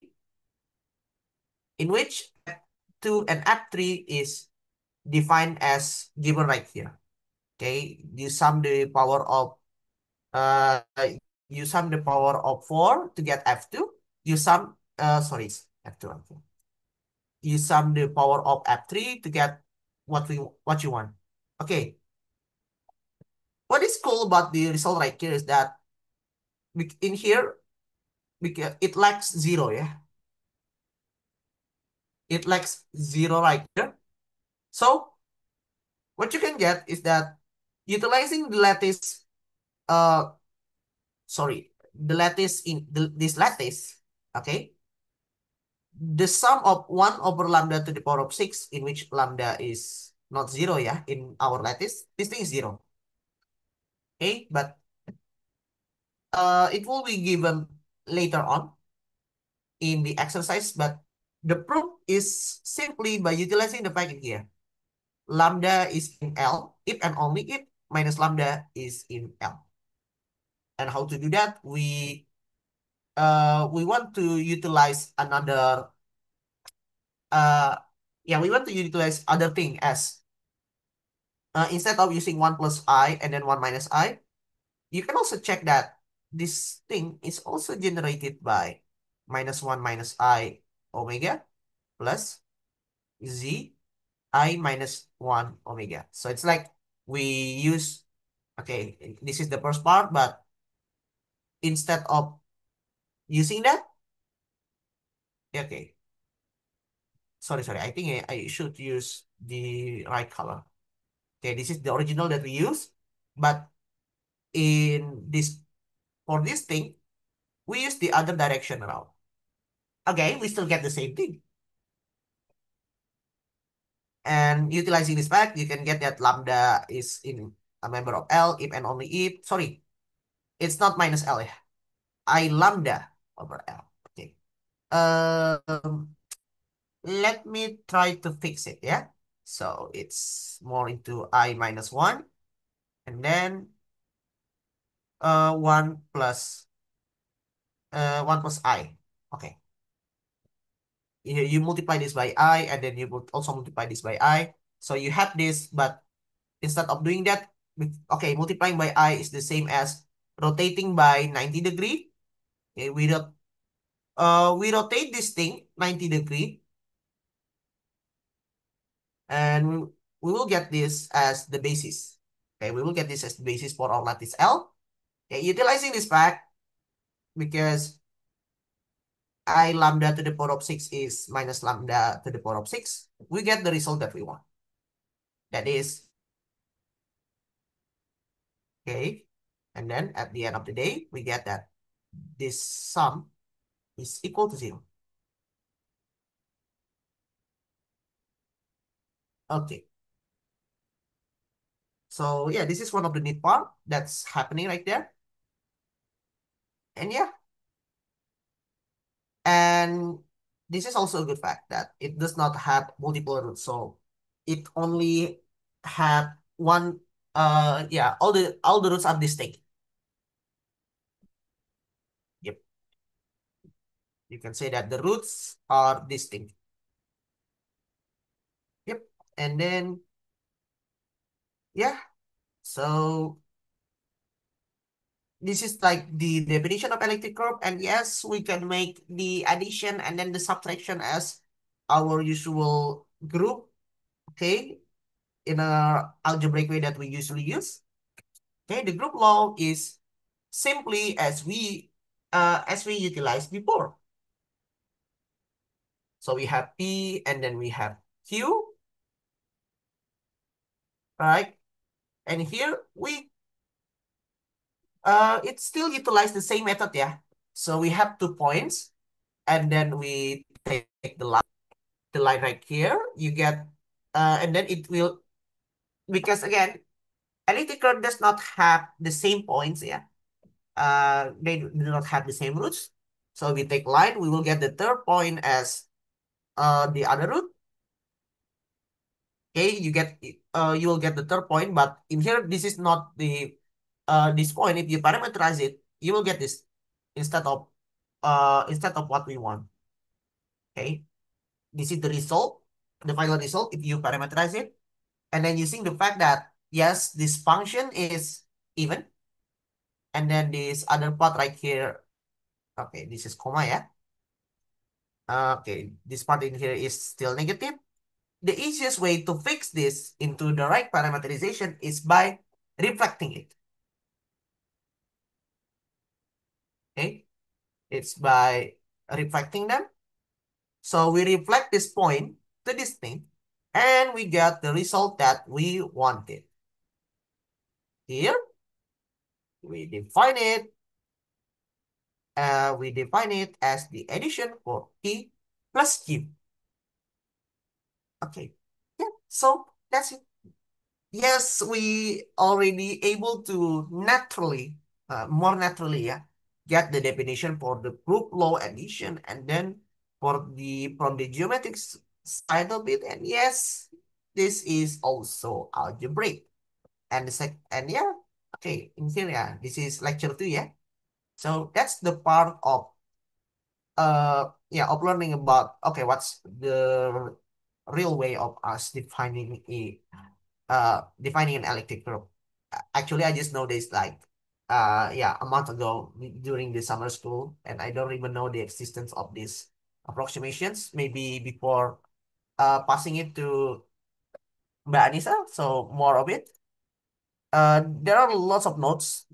in which f2 and f3 is defined as given right here. Okay, you sum the power of uh you sum the power of 4 to get f2. You sum sorry, f2. Okay. You sum the power of f3 to get what you want. Okay. What is cool about the result right here is that in here because it lacks 0, yeah. It lacks 0 right here. So what you can get is that utilizing the lattice uh sorry, the lattice in this lattice, okay, the sum of 1 over lambda to the power of 6, in which lambda is not 0, yeah, in our lattice, this thing is 0. Okay, but it will be given later on in the exercise, but the proof is simply by utilizing the fact here. Lambda is in L, if and only if minus lambda is in L. And how to do that? We want to utilize another we want to utilize other thing as instead of using 1 plus I and then 1 minus I, you can also check that this thing is also generated by minus 1 minus I omega plus Z I minus 1 omega. So it's like we use, okay, this is the first part, but instead of using that, okay, sorry, I think I should use the right color. Okay, this is the original that we use, but in this, for this thing, we use the other direction around. Again, we still get the same thing. And utilizing this fact, you can get that lambda is in a member of L if and only if, sorry, it's not minus L, yeah. I lambda over L. Okay. Let me try to fix it, yeah? So it's more into I minus 1, and then 1 plus I. Okay. You multiply this by I, and then you would also multiply this by I. So you have this, but instead of doing that, okay, multiplying by I is the same as rotating by 90 degree. Okay, we rotate this thing 90 degree, and we will get this as the basis. Okay, we will get this as the basis for our lattice L. Okay, utilizing this fact, because I lambda to the power of 6 is minus lambda to the power of 6, we get the result that we want. That is, okay, and then at the end of the day, we get that this sum is equal to 0. Okay. So yeah, this is one of the neat part that's happening right there. And yeah, and this is also a good fact that it does not have multiple roots. So it only have one, yeah, all the roots are distinct. Yep. You can say that the roots are distinct. Yep. And then yeah, so this is like the definition of elliptic curve. And yes, we can make the addition and then the subtraction as our usual group, okay, in a algebraic way that we usually use. Okay, the group law is simply as we utilized before. So we have P and then we have Q, right? And here we it still utilize the same method, yeah. So we have 2 points, and then we take the line right here. You get and then it will, because again, elliptic curve does not have the same points, yeah. They do not have the same roots. So we take line, we will get the third point as the other root. Okay, you will get the third point, but in here this is not the this point. If you parameterize it, you will get this instead of what we want. Okay, this is the result, the final result if you parameterize it, and then using the fact that yes, this function is even, and then this other part right here. Okay, this is comma, yeah. Okay, this part in here is still negative. The easiest way to fix this into the right parameterization is by reflecting it. Okay, it's by reflecting them. So we reflect this point to this thing, and we get the result that we wanted. Here, we define it. We define it as the addition for P plus Q. Okay, yeah, so that's it. Yes, we already able to naturally, more naturally, yeah, get the definition for the group law addition, and then for the from the geometric side of it. And yes, this is also algebraic. And and yeah, okay, in here, yeah, this is lecture 2, yeah. So that's the part of yeah, of learning about, okay, what's the real way of us defining an elliptic curve. Actually, I just know this like yeah, a month ago during the summer school, and I don't even know the existence of these approximations. Maybe before passing it to Mbak Anissa, so more of it. There are lots of notes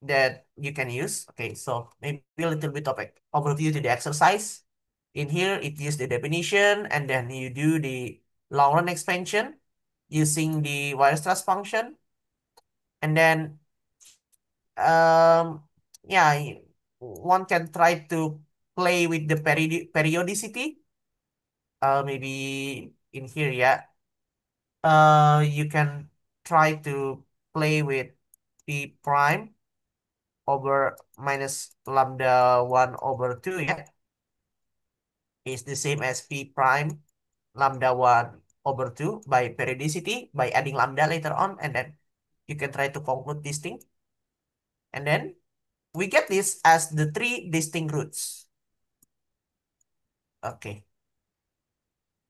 that you can use. Okay, so maybe a little bit of overview to the exercise. In here, it uses the definition, and then you do the long run expansion using the Weierstrass function. And then, yeah, one can try to play with the periodicity. Maybe in here, yeah. You can try to play with P prime over minus lambda 1 over 2, yeah, is the same as P prime lambda 1 over 2 by periodicity, by adding lambda later on, and then you can try to conclude this thing. And then we get this as the 3 distinct roots. Okay.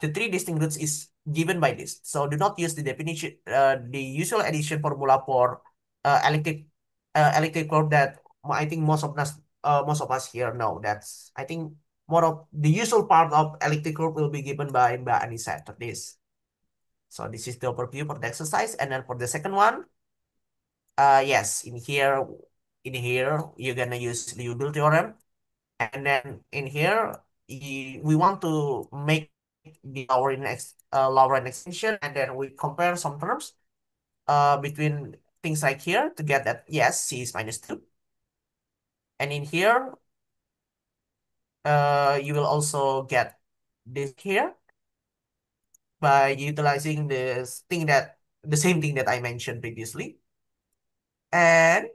The 3 distinct roots is given by this. So do not use the definition, the usual addition formula for elliptic curve that I think most of us here know. That's, I think, more of the usual part of elliptic curve will be given by Mbak Annisa after this. So this is the overview for the exercise, and then for the second one, yes, in here you're gonna use the Udall theorem, and then in here we want to make the Lorentz extension, and then we compare some terms between things like here to get that yes, C is minus 2. And in here, you will also get this here by utilizing this thing that the same thing that I mentioned previously. And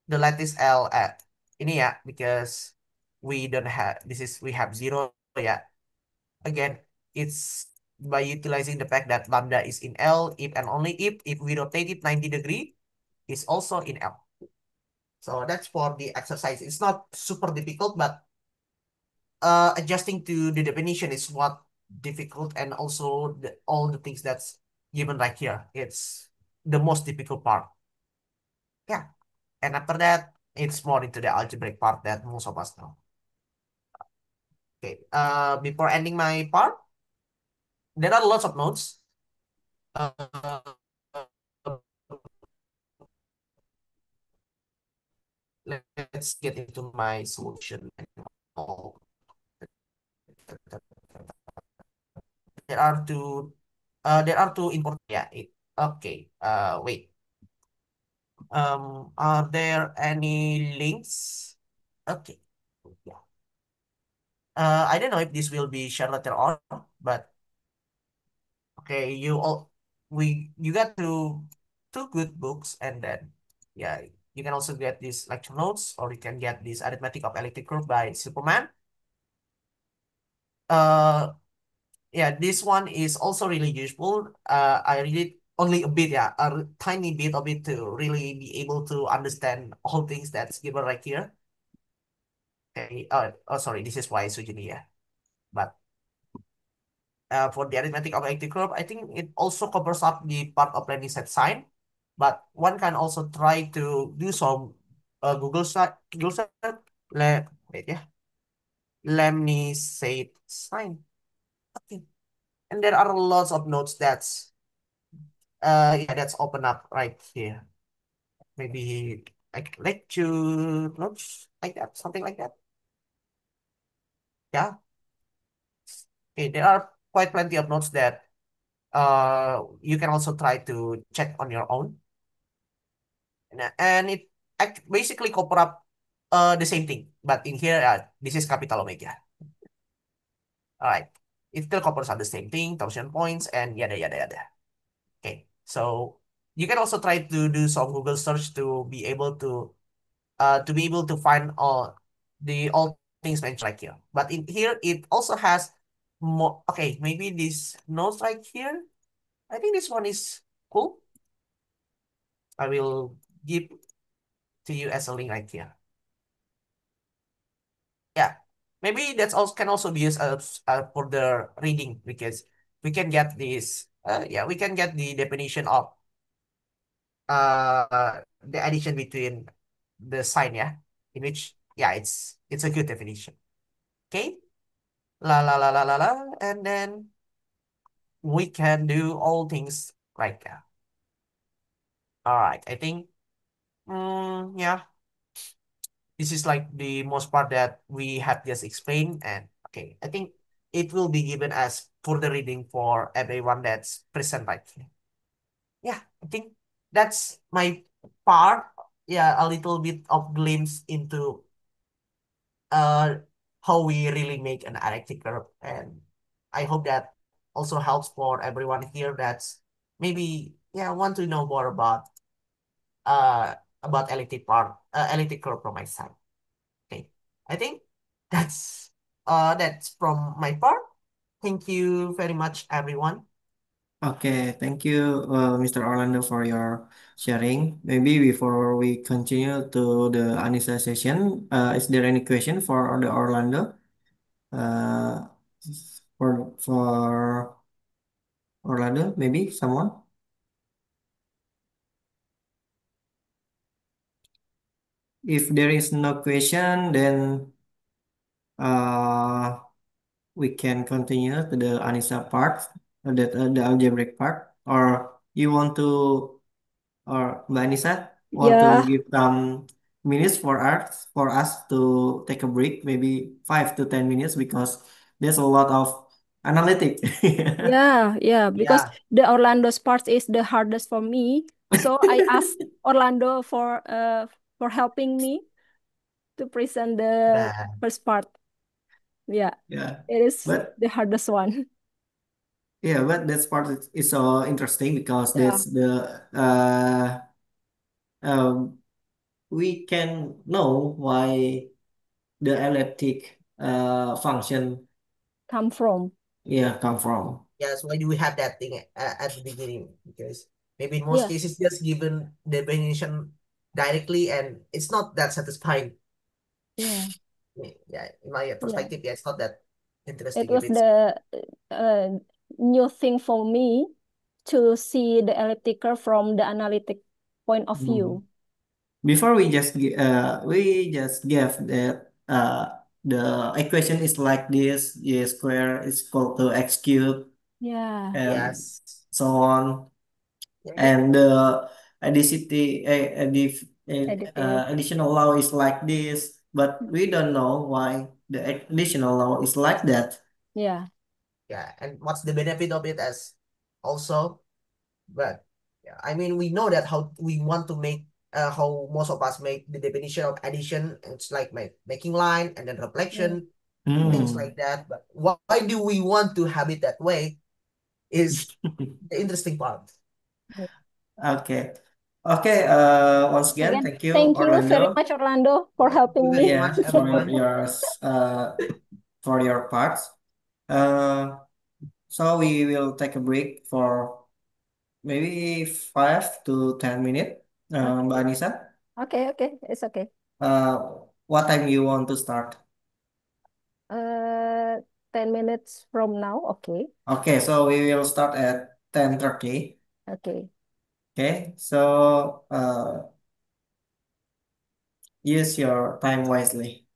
the lattice L at ini ya, because we don't have, we have zero ya. Again, it's by utilizing the fact that lambda is in L, if and only if we rotate it 90 degree, is also in L. So that's for the exercise. It's not super difficult, but adjusting to the definition is what difficult, and also all the things that's given right here. It's the most difficult part. Yeah. And after that, it's more into the algebraic part that most of us know. Okay. Before ending my part, there are lots of notes. Uh, let's get into my solution. There are two. There are two important. Yeah. Okay. Wait. Are there any links? Okay. Yeah. I don't know if this will be shared later on, but okay, you got two good books, and then yeah, you can also get these lecture notes, or you can get this arithmetic of elliptic curve by Superman. Uh, yeah, this one is also really useful. I read it only a bit, yeah, a tiny bit of it to really be able to understand all things that's given right here. Okay. Oh, sorry, this is why Sujini, yeah. But for the arithmetic of elliptic curve, I think it also covers up the part of learning set sign. But one can also try to do some Google search, wait, yeah, Lemni said sign. Okay. And there are lots of notes yeah, that's open up right here. Maybe like lecture notes like that, something like that. Yeah. Okay, there are quite plenty of notes that you can also try to check on your own. And it basically cover up the same thing. But in here, this is capital Omega. All right. It still covers up the same thing, torsion points, and yada yada yada. Okay. So you can also try to do some Google search to be able to find all things mentioned right here. But in here, it also has more. Okay, maybe this notes right here. I think this one is cool. I will give to you as a link right here. Yeah, maybe that's also can also be used for the reading, because we can get this. Yeah, we can get the definition of the addition between the sign. Yeah, in which yeah, it's a good definition. Okay, la la la la la la, and then we can do all things right now. All right, I think. Yeah, this is like the most part that we have just explained, and okay, I think it will be given as further reading for everyone that's present right here. Yeah, I think that's my part. Yeah, a little bit of glimpse into uh how we really make an elliptic curve, and I hope that also helps for everyone here that's maybe yeah want to know more uh about elliptic curve from my side. Okay. I think that's from my part. Thank you very much, everyone. Okay, thank you, Mr. Orlando, for your sharing. Maybe before we continue to the Anissa session, is there any question for the Orlando? Uh, for Orlando, maybe someone? If there is no question, then uh, we can continue to the Anissa part, the algebraic part. Or you want to, or Mbak Anissa want to Yeah, give some minutes for us to take a break, maybe 5 to 10 minutes, because there's a lot of analytic. yeah, because Yeah. the Orlando's part is the hardest for me. So I asked Orlando for helping me to present the Nah. first part. Yeah, Yeah, it is but the hardest one. Yeah, but that's part is so interesting because Yeah, that's the um we can know why the elliptic function come from. yeah come from. Yes, why do we have that thing at the beginning? Because maybe in most Yeah, cases just given the definition directly and it's not that satisfying. yeah, Yeah, in my yeah. perspective, yeah, it's not that It interesting if was it's the uh, new thing for me to see the elliptic curve from the analytic point of Hmm. view. Before we just gave that the equation is like this, y square is equal to x cubed Yeah, and yes. so on. Yeah, And the additive. additional law is like this, but we don't know why the additional law is like that. Yeah, yeah. And what's the benefit of it as also? But yeah, I mean, we know that how we want to make how most of us make the definition of addition. It's like making line and then yeah, reflection, yeah. things Hmm. like that. But why do we want to have it that way? Is the interesting part. Okay. Okay, once again, Again, thank you, thank you very Orlando. much, Orlando, for Yeah, thank you helping very me. much, Yeah, everyone. for your parts. Uh, so we will take a break for maybe 5 to 10 minutes. Okay, Mbak Anissa, okay, okay. It's okay. what time you want to start? Uh, 10 minutes from now. Okay, Okay, so we will start at 10:30. okay. Okay, so use your time wisely.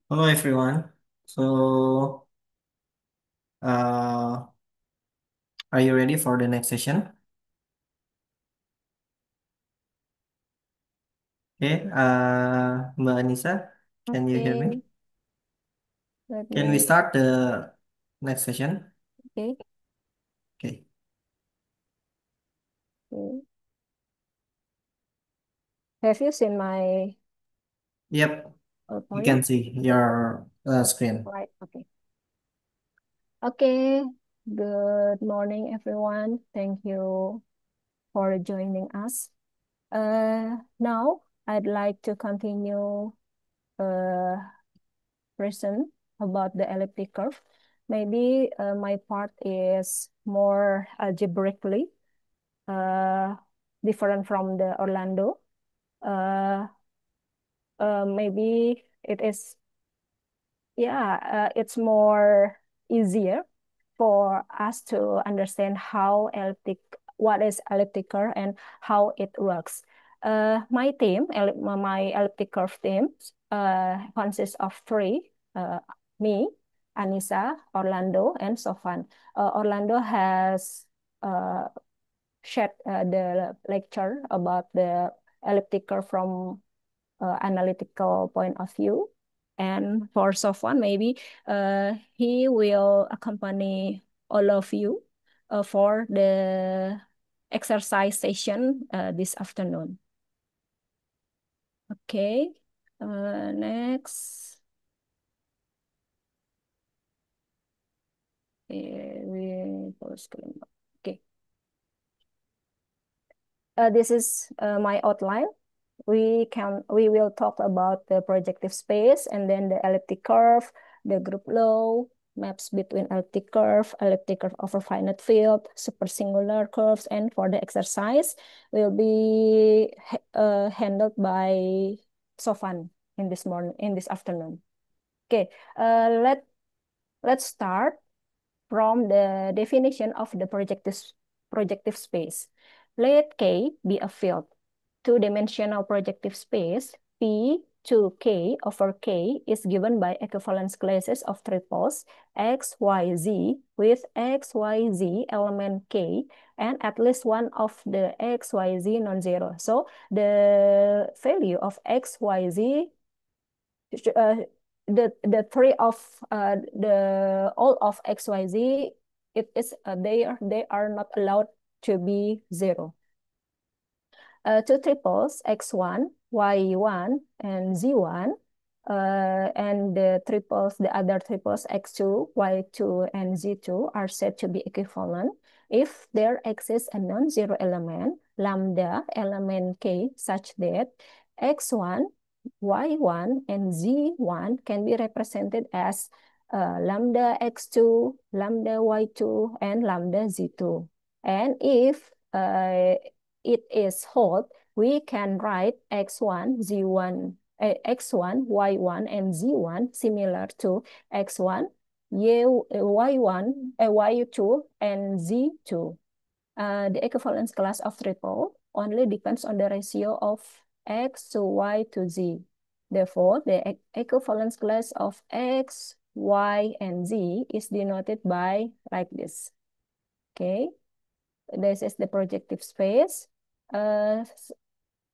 Hello everyone. So, uh, are you ready for the next session? Okay, Mbak Anissa, can you hear me? Okay, let Can we me. start the next session? Okay. Okay. Okay. Have you seen my Yep, you PowerPoint? can see Okay. your screen. Right. Okay. Okay. Good morning, everyone. Thank you for joining us. Now I'd like to continue uh present about the elliptic curve. Maybe my part is more algebraically uh different from the Orlando. Uh, Maybe it is, yeah, it's more easier for us to understand what is elliptic curve and how it works. My elliptic curve team consists of three, me, Annisa, Orlando, and Sofan. Orlando has uh, shared the lecture about the elliptic curve from analytical point of view. And for Sofwan, maybe he will accompany all of you for the exercise session this afternoon. Okay, next. We full screen. Okay, this is my outline. We will talk about the projective space and then the elliptic curve, the group law, maps between elliptic curve over finite field, supersingular curves, and for the exercise will be handled by Sofan in this afternoon. Okay, let's start from the definition of the projective space. Let K be a field. Two-dimensional projective space P to K over K is given by equivalence classes of triples X, Y, Z with X, Y, Z element K and at least one of the X, Y, Z non-zero. So the value of X, Y, Z, uh, the three of the all of X, Y, Z, it is they are not allowed to be zero. Two triples x1, y1, and z1, and the other triples x2, y2, and z2 are said to be equivalent if there exists a non-zero element, lambda element k, such that x1, y1, and z1 can be represented as lambda x2, lambda y2, and lambda z2. And if it is hold, we can write x1, z1, x1, y1, and z1 similar to x1, y1, y2, and z2. The equivalence class of triple only depends on the ratio of x to y to z. Therefore, the equivalence class of x, y, and z is denoted by like this. Okay. This is the projective space.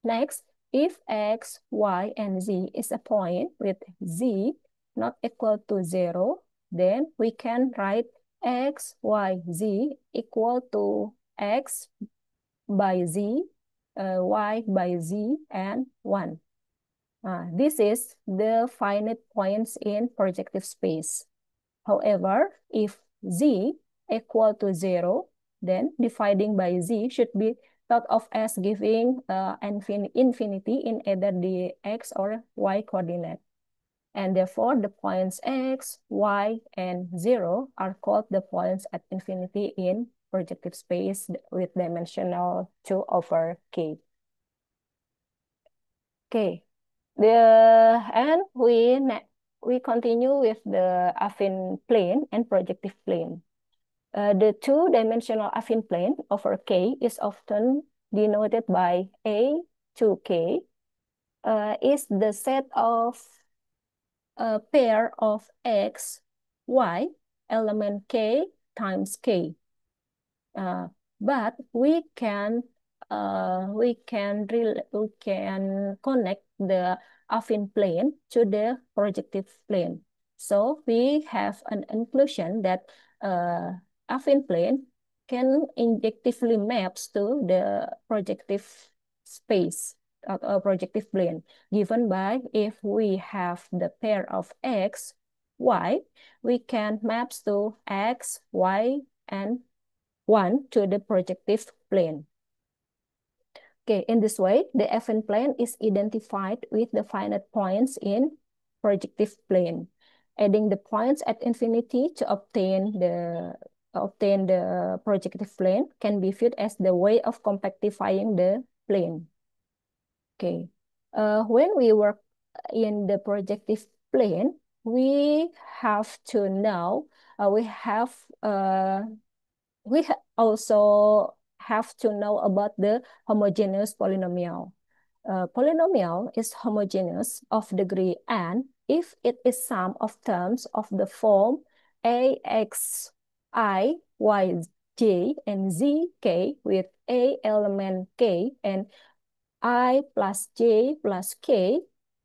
Next, if x, y, and z is a point with z not equal to 0, then we can write x, y, z equal to x by z, y by z, and 1. This is the finite points in projective space. However, if z equal to 0, then dividing by z should be thought of as giving infinity in either the x or y coordinate. And therefore, the points x, y, and 0 are called the points at infinity in projective space with dimensional 2 over k. Okay, and we continue with the affine plane and projective plane. The two-dimensional affine plane over K is often denoted by A to K, is the set of a pair of x, y, element k times k. But we can connect the affine plane to the projective plane. So we have an inclusion that affine plane can injectively maps to the projective space or projective plane given by if we have the pair of x, y, we can maps to x, y, and 1 to the projective plane. Okay, in this way, the affine plane is identified with the finite points in projective plane. Adding the points at infinity to obtain the projective plane can be viewed as the way of compactifying the plane. Okay, when we work in the projective plane, we have to know, we also have to know about the homogeneous polynomial. Polynomial is homogeneous of degree n if it is sum of terms of the form ax, I, y, j, and z, k with a element k and I plus j plus k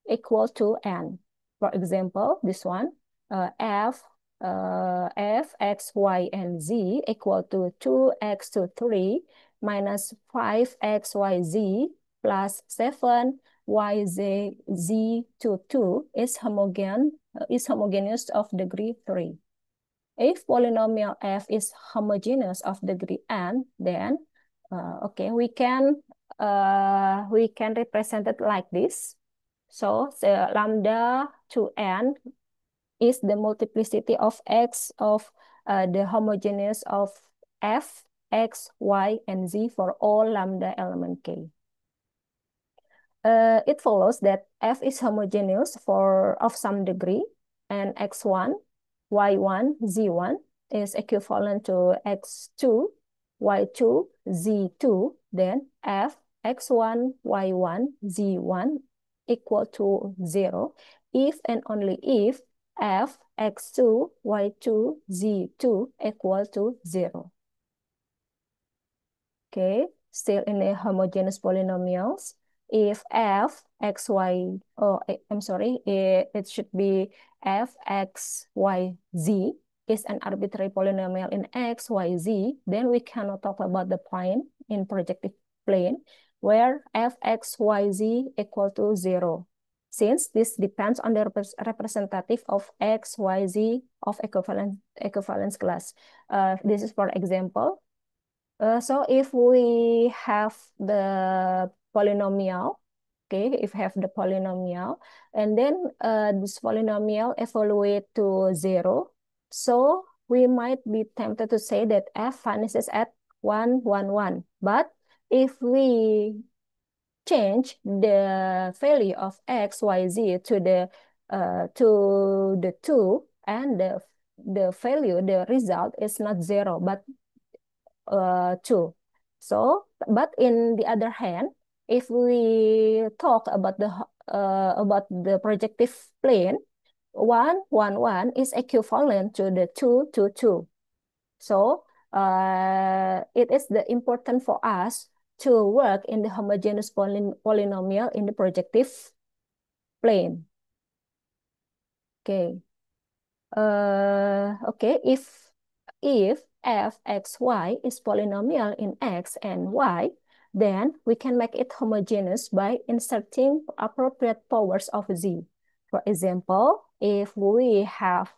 equal to n. For example, this one, f x, y, and z equal to 2x to 3 minus 5x, y, z plus 7 y, z to 2 is homogeneous of degree 3. If polynomial f is homogeneous of degree n, then okay, we can represent it like this. So the lambda to n is the multiplicity of x of the homogeneous of f, x, y, and z for all lambda element k. It follows that f is homogeneous of some degree, and x1, y1, z1 is equivalent to x2, y2, z2, then f, x1, y1, z1 equal to 0 if and only if f, x2, y2, z2 equal to 0. Okay, still in the homogeneous polynomials, if f, x, y, oh, I'm sorry, it should be f, x, y, z is an arbitrary polynomial in x, y, z, then we cannot talk about the point in projective plane where f, x, y, z equal to 0. Since this depends on the representative of x, y, z of equivalence class. This is for example. So if we have the polynomial, okay, if we have the polynomial, and then this polynomial evaluate to 0, so we might be tempted to say that f vanishes at 1, 1, 1. But if we change the value of x, y, z to the 2, and the value, the result is not 0, but 2. So, but in the other hand, if we talk about the projective plane, 1, 1, 1 is equivalent to the 2, 2, 2. So, it is important for us to work in the homogeneous polynomial in the projective plane. Okay. Okay, if f, x, y is polynomial in x and y, then we can make it homogeneous by inserting appropriate powers of z. For example, if we have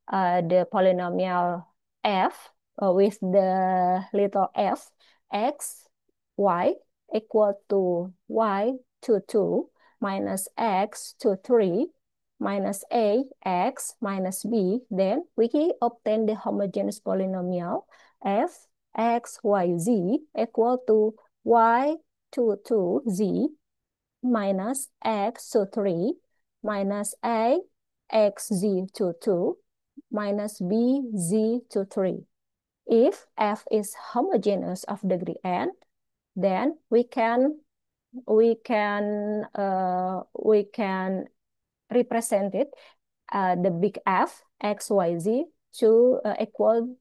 the polynomial f with the little f, x, y equal to y to 2 minus x to 3 minus a, x, minus b, then we obtain the homogeneous polynomial f, x, y, z equal to y to 2 z minus x to 3 minus a, x, z to 2 minus b, z to 3. If f is homogeneous of degree n, then we can represent it the big F x y z to equal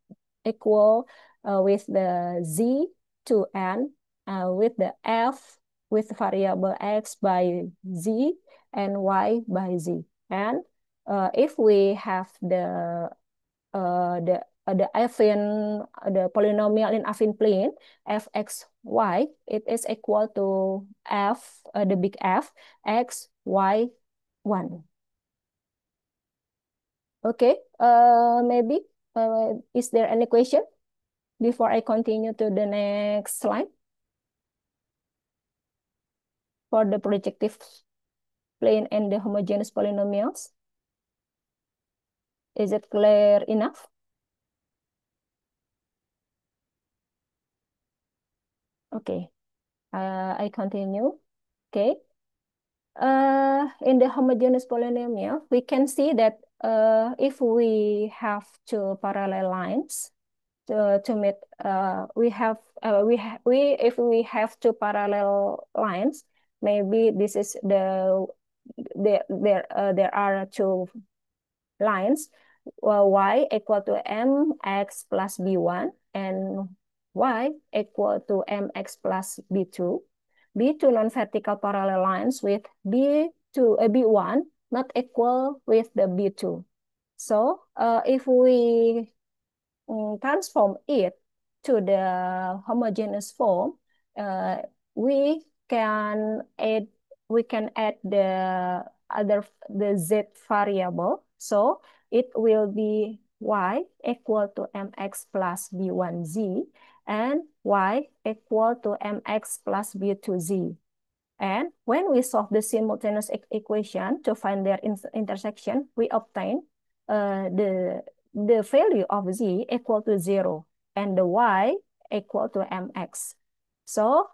with the z to n with the f with variable x by z and y by z. And if we have the affine the polynomial in affine plane fxy, it is equal to f the big F x y 1. Okay, maybe is there any question before I continue to the next slide for the projective plane and the homogeneous polynomials? Is it clear enough? Okay, I continue. Okay, in the homogeneous polynomial, we can see that if we have two parallel lines to meet, if we have two parallel lines, maybe this is there are two lines y equal to mx plus b1 and y equal to mx plus b2. B2 non-vertical parallel lines with b1 not equal with the b2. So if we transform it to the homogeneous form, we can add the z variable. So it will be y equal to mx plus b1z and y equal to mx plus b2z. And when we solve the simultaneous equation to find their intersection, we obtain the value of z equal to 0 and the y equal to mx. So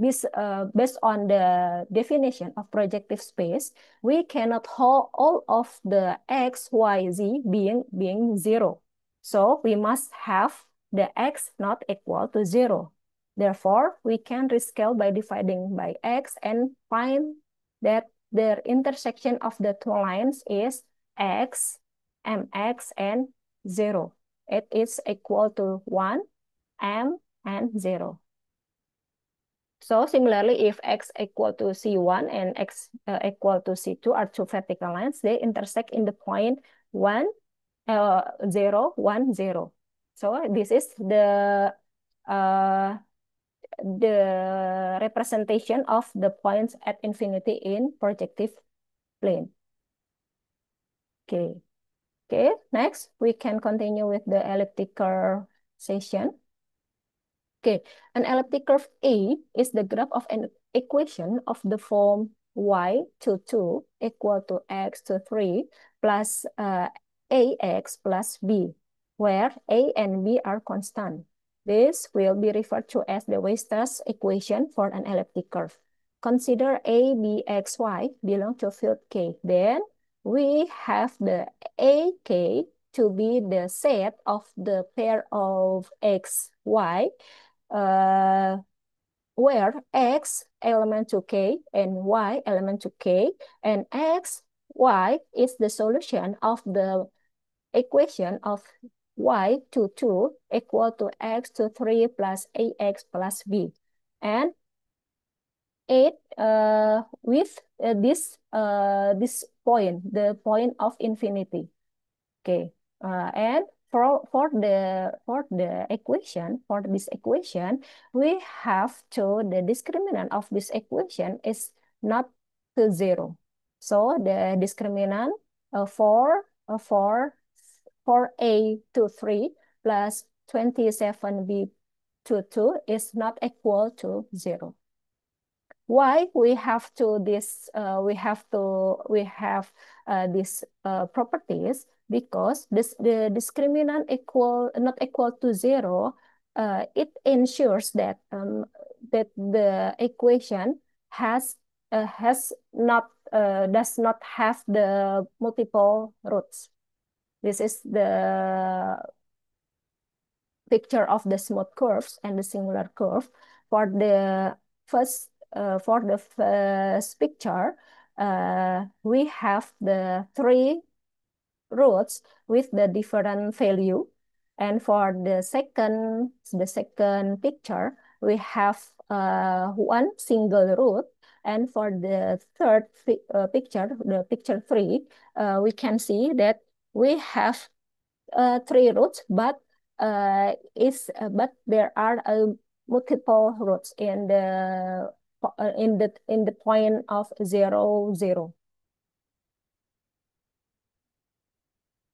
based on the definition of projective space, we cannot hold all of the x, y, z being 0. So we must have the x not equal to 0. Therefore, we can rescale by dividing by x and find that the intersection of the two lines is x, mx, and 0. It is equal to 1, m, and 0. So similarly, if x equal to C1 and x equal to C2 are two vertical lines, they intersect in the point 1, 0, 1, 0. So this is the representation of the points at infinity in projective plane. Okay. Okay, next we can continue with the elliptic curve session. Okay, an elliptic curve A is the graph of an equation of the form y to 2 equal to x to 3 plus ax plus b, where a and b are constant. This will be referred to as the Weierstrass equation for an elliptic curve. Consider a, b, x, y belong to field K. Then we have the AK to be the set of the pair of x, y, where x element to K and y element to K, and x, y is the solution of the equation of y to 2 equal to x to 3 plus ax plus b. And it with this point, the point of infinity. Okay, and for this equation, we have to the discriminant of this equation is not to 0. So the discriminant for a to 3 plus 27b to 2 is not equal to 0. Why we have these properties? Because the discriminant not equal to 0, it ensures that the equation does not have the multiple roots. This is the picture of the smooth curves and the singular curve. For the first picture, we have the three roots with the different value. And for the second picture, we have one single root. And for the third picture, the picture 3, we can see that we have 3 roots, but there are multiple roots in the point of 0, 0.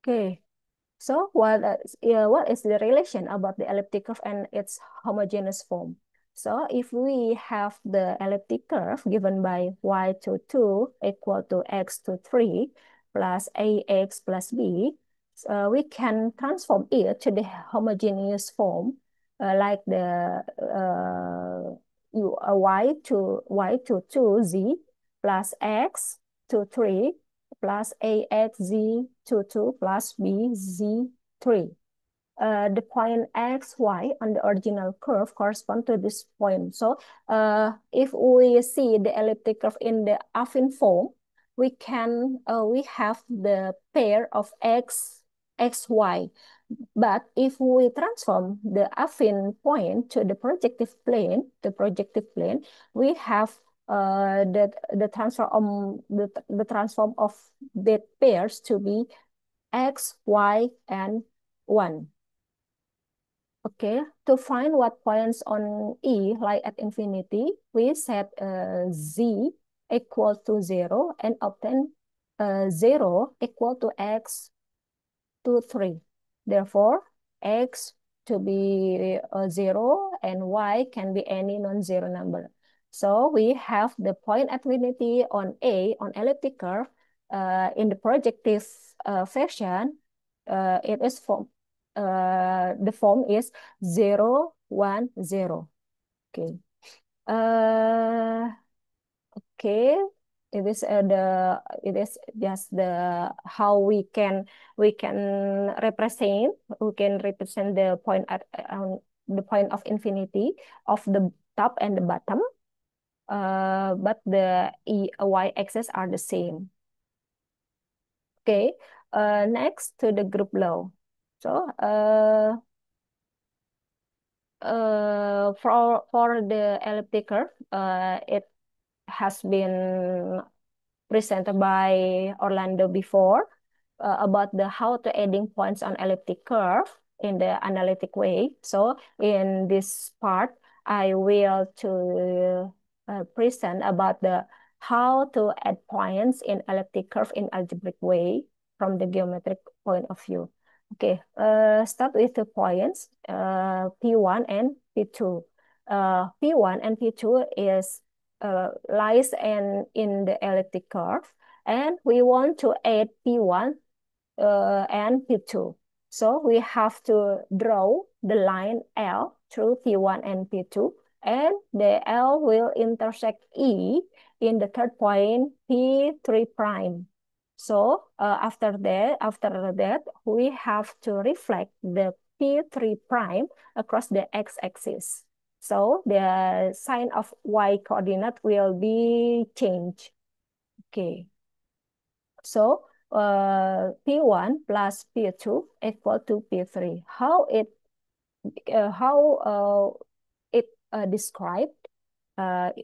Okay. So what is the relation about the elliptic curve and its homogeneous form? So if we have the elliptic curve given by y to 2 equal to x to 3 plus ax plus b, we can transform it to the homogeneous form like the y to 2 z plus x to 3 plus axz to 2 plus bz3. The point x, y on the original curve correspond to this point. So if we see the elliptic curve in the affine form, we have the pair of x, y. But if we transform the affine point to the projective plane, we have the transform of the pairs to be x, y, and 1. Okay, to find what points on E lie at infinity, we set z equal to 0 and obtain 0 equal to x to 3. Therefore, x to be 0 and y can be any non-zero number. So we have the point at infinity on A on elliptic curve in the projective fashion. It is the form is 0, 1, 0. Okay. Okay. It is just the how we can represent the point at the point of infinity of the top and the bottom. But the y axis are the same. Okay. Next to the group law. So for the elliptic curve, it has been presented by Orlando before about the how to adding points on elliptic curve in the analytic way. So in this part, I will to present about the how to add points in elliptic curve in algebraic way from the geometric point of view. Okay, start with the points P1 and P2. P1 and P2 is lies in the elliptic curve, and we want to add P1 and P2. So we have to draw the line L through P1 and P2, and the L will intersect E in the third point P3 prime. So after that, we have to reflect the P3 prime across the x-axis. So the sign of y coordinate will be changed. Okay. So P1 plus P2 equal to P3. How it described?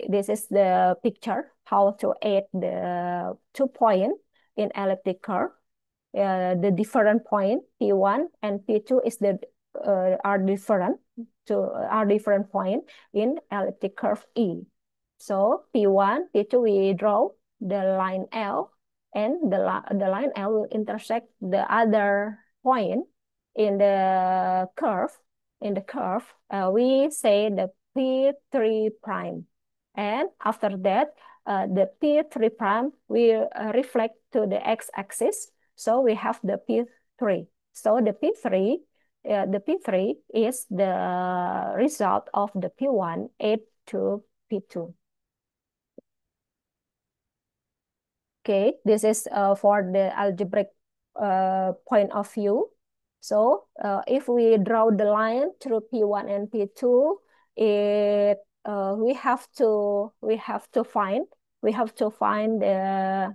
This is the picture how to add the 2 point in elliptic curve. The different point P1 and P2 is are different point in elliptic curve E. So P1, P2, we draw the line L, and the line L will intersect the other point in the curve. We say the P3 prime. And after that, the P3 prime will reflect to the x-axis. So we have the P3. So the P3 is the result of the P1 add to P2. Okay, this is for the algebraic point of view. So if we draw the line through P1 and P2, we have to find we have to find the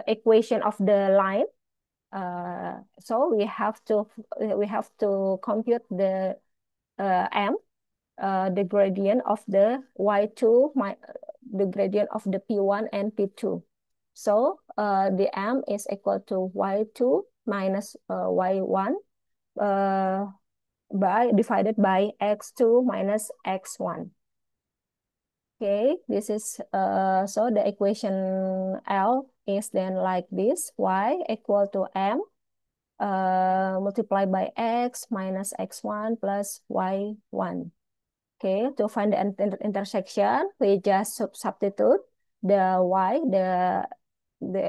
equation of the line. So we have to compute the m, the gradient of the y2, the gradient of the p1 and p2. So the m is equal to y2 minus y1 divided by x2 minus x1. Okay, this is so the equation L is then like this: y equal to m multiplied by x minus x1 plus y1. Okay, to find the intersection, we just substitute the y, the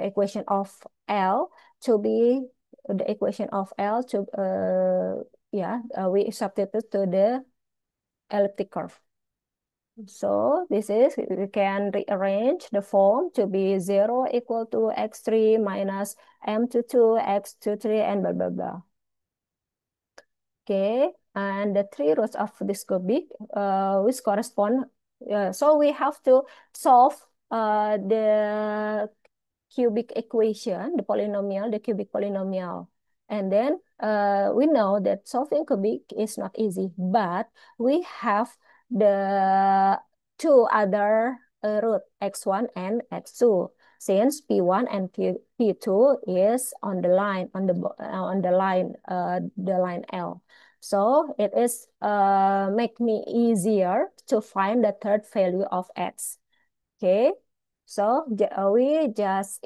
equation of L to be the equation of L to we substitute to the elliptic curve. So this is, we can rearrange the form to be 0 equal to x3 minus m22, x23, and blah, blah, blah. Okay, and the three roots of this cubic, which correspond, so we have to solve the cubic equation, the cubic polynomial. And then we know that solving cubic is not easy, but we have the two other root, x1 and x2, since p1 and p2 is on the line, the line L. So it is make me easier to find the third value of x. Okay, so we just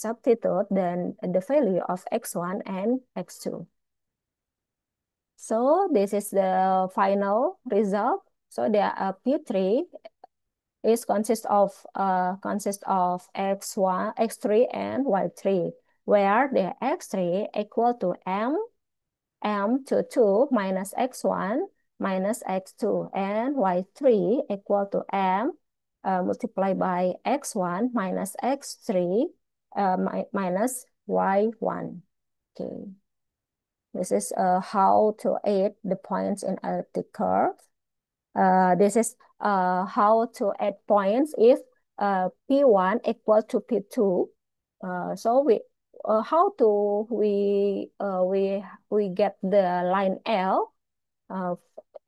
substitute then the value of x1 and x2. So this is the final result. So the P3 is consist of x1, x3, and y3, where the x3 equal to m to 2 minus x1 minus x2, and y3 equal to m multiplied by x1 minus x3 minus y1. Okay. This is how to add the points in elliptic curve. This is how to add points if P1 equal to P2. So how do we get the line L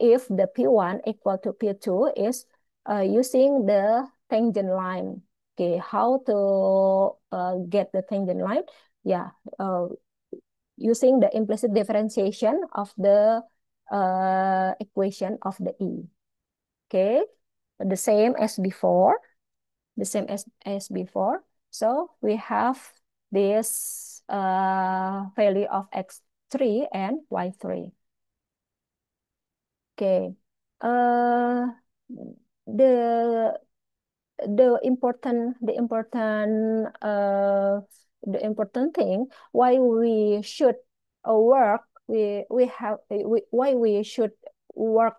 if the P1 equal to P2 is using the tangent line. Okay, how to get the tangent line? Yeah, using the implicit differentiation of the equation of the E. Okay, the same as before. As before. So we have this value of x3 and y3. Okay, the important thing why we should work why we should work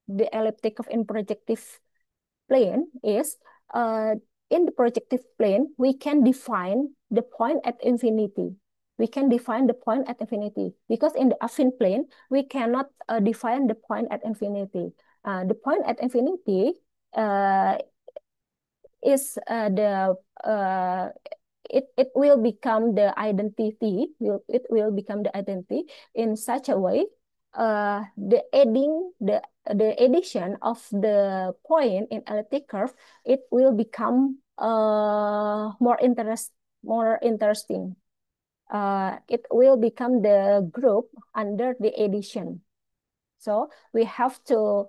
the elliptic curve in projective plane is in the projective plane we can define the point at infinity. We can define the point at infinity because in the affine plane we cannot define the point at infinity. The point at infinity is it will become the identity. It will become the identity in such a way the addition of the point in elliptic curve, it will become more interesting. It will become the group under the addition. So we have to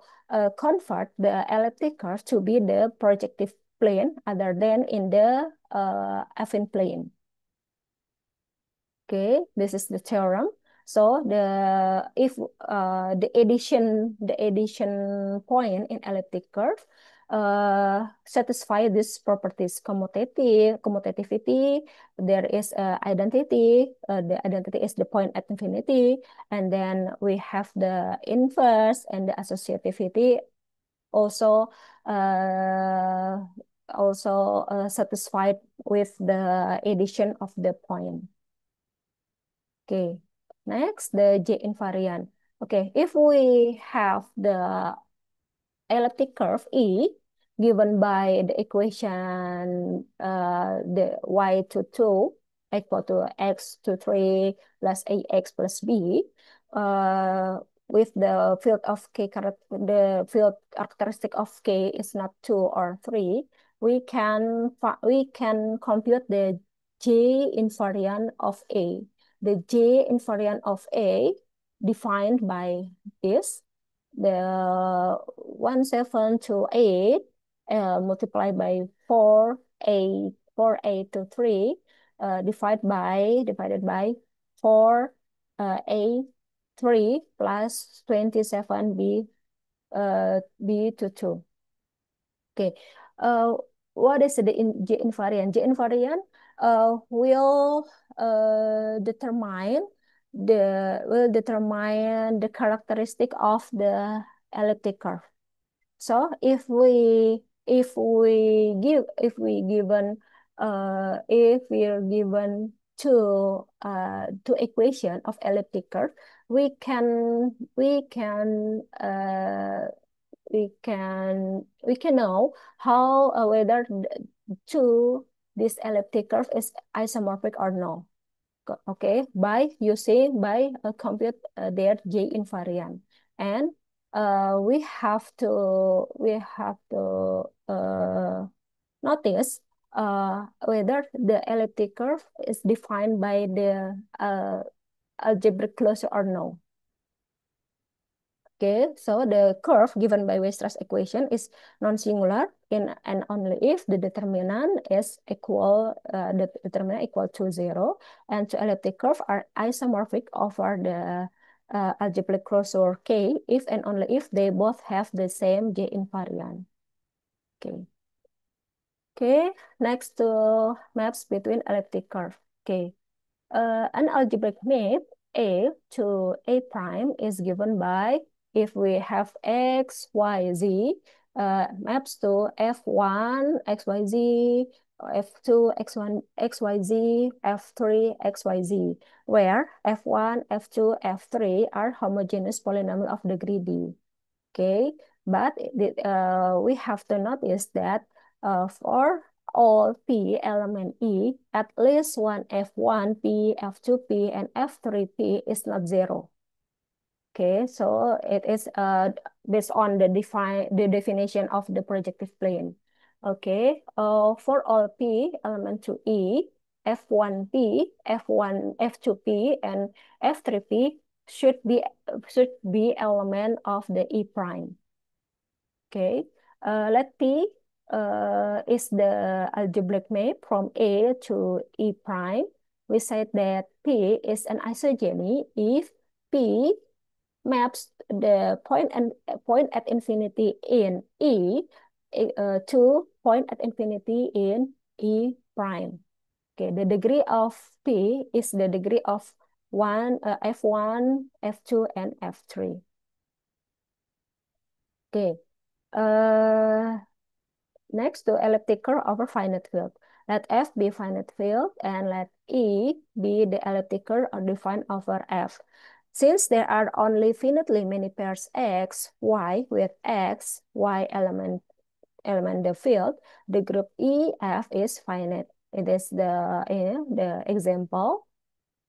convert the elliptic curve to be the projective plane other than in the affine plane. Okay, this is the theorem. So if the addition point in elliptic curve satisfy these properties: commutativity, there is identity, the identity is the point at infinity, and then we have the inverse and the associativity also satisfied with the addition of the point. Okay, next the J invariant. Okay, if we have the elliptic curve E given by the equation the y to 2 equal to x to 3 plus ax plus b with the field of k the field characteristic of k is not 2 or 3, we can compute the J invariant of A. The J invariant of A defined by this, the 1728 multiplied by 4A to 3 divided by 4A 3 plus 27B B to 2. Okay. What is the J invariant? J invariant will determine the characteristic of the elliptic curve. So if we are given two equation of elliptic curve, we can know how whether this elliptic curve is isomorphic or no. Okay, by compute their J invariant, and we have to notice whether the elliptic curve is defined by the algebraic closure or no. Okay, so the curve given by Weierstrass equation is non-singular in and only if the determinant is equal to 0, and two elliptic curve are isomorphic over the algebraic closure K if and only if they both have the same J invariant. Okay. Okay, next to maps between elliptic curve. Okay. An algebraic map A to A prime is given by, if we have x, y, z, maps to f1, xyz, f2, x1, xyz, f3, xyz, where f1, f2, f3 are homogeneous polynomial of degree b. Okay, but we have to notice that for all P element E, at least one F1P, F2P, and F3P is not 0. Okay, so it is based on the definition of the projective plane. Okay, for all P element to E, F1P, F2P, and F3P should be element of the E prime. Okay, let P is the algebraic map from A to E prime. We said that P is an isogeny if P maps the point at infinity in E to point at infinity in E prime. Okay, the degree of P is the degree of F1, F2, and F3. Okay. Next to elliptic curve over finite field. Let F be finite field and let E be the elliptic curve defined over F. Since there are only finitely many pairs X, Y with X, Y element the field, the group E, F is finite. It is the example.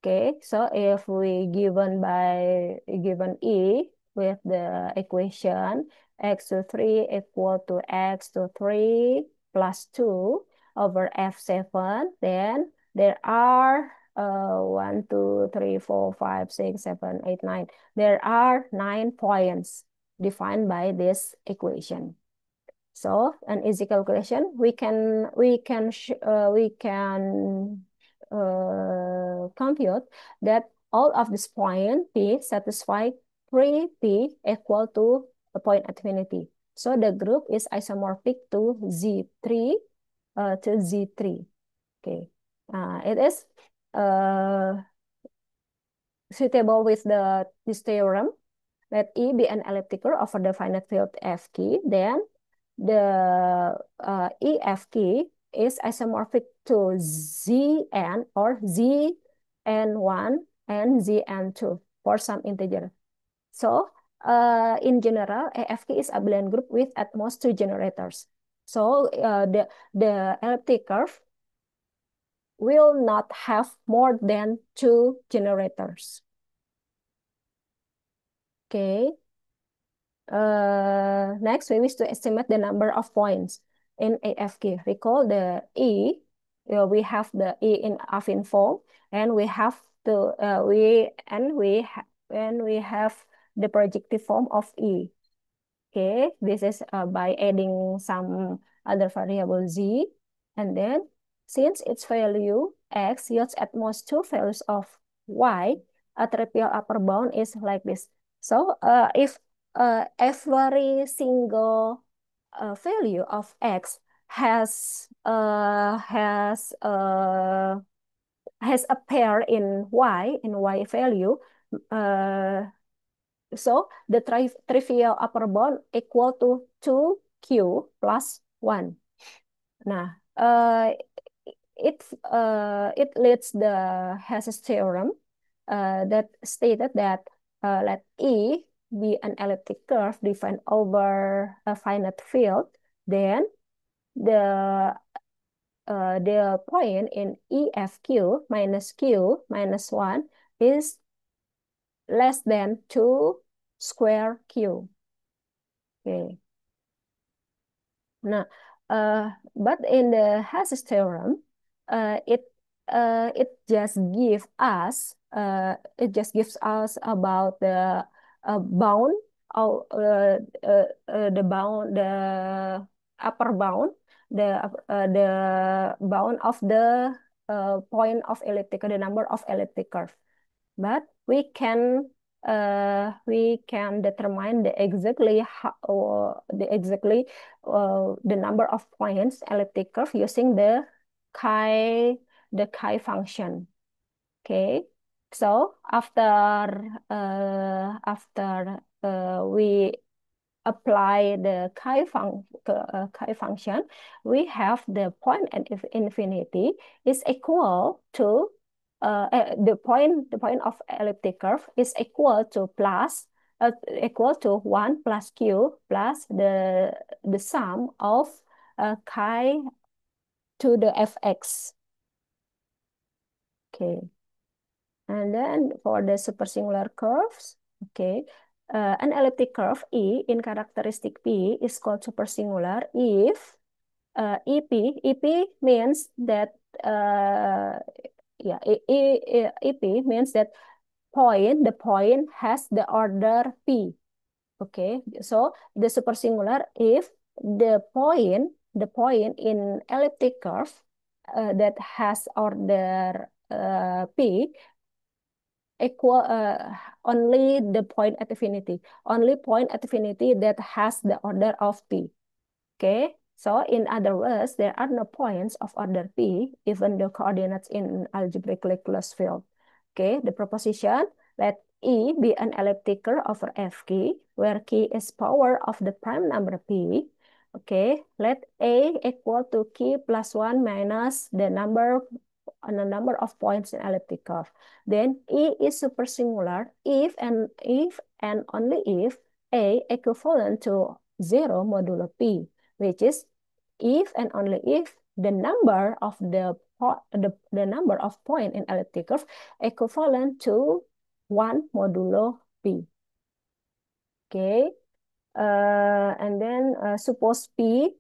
Okay, so if we given E with the equation x to 3 equal to x to 3 plus 2 over F7, then there are 1, 2, 3, 4, 5, 6, 7, 8, 9. There are 9 points defined by this equation. So an easy calculation, we can compute that all of this point P satisfy 3P equal to a point at infinity. So the group is isomorphic to Z3 to Z3. Okay, it is suitable with this theorem. Let E be an elliptic curve over the finite field F key, then the EF key is isomorphic to Zn or Zn1 and Zn2 for some integer. So in general, AFK is abelian group with at most 2 generators. So the elliptic curve will not have more than 2 generators. Okay. Next, we wish to estimate the number of points in AFK. Recall the E. We have the E in affine form, and we have the we have the projective form of E. Okay, this is by adding some other variable z, and then since its value x yields at most 2 values of y, a trivial upper bound is like this. So if every single value of x has a pair in y value, so the trivial upper bound equal to 2q plus 1. Nah, it leads the Hess's theorem that stated that let E be an elliptic curve defined over a finite field, then the point in EFQ minus Q minus 1 is less than 2 square Q. Okay. Nah, but in the Hess's theorem, uh, it it just gives us about the bound, or the upper bound, the bound of the point of elliptic, the number of elliptic curve. But we can determine the exactly the number of points elliptic curve using the chi function. Okay, so after we apply the chi function, we have the point at infinity is equal to the point of elliptic curve is equal to 1 plus q plus the sum of chi to the fx. Okay, and then for the supersingular curves, okay, an elliptic curve E in characteristic P is called supersingular if EP means that EP means that the point has the order P. Okay, so the supersingular if the point in elliptic curve that has order P equal only the point at infinity, that has the order of P. Okay, so in other words, there are no points of order P, even the coordinates in algebraically closed field. Okay, the proposition, let E be an elliptic curve over F key, where key is power of the prime number P. Okay, let A equal to key plus 1 minus the number of points in elliptic curve. Then E is supersingular if and only if A equivalent to 0 modulo P, which is if and only if the number of the number of point in elliptic curve equivalent to 1 modulo P. Okay, and then suppose P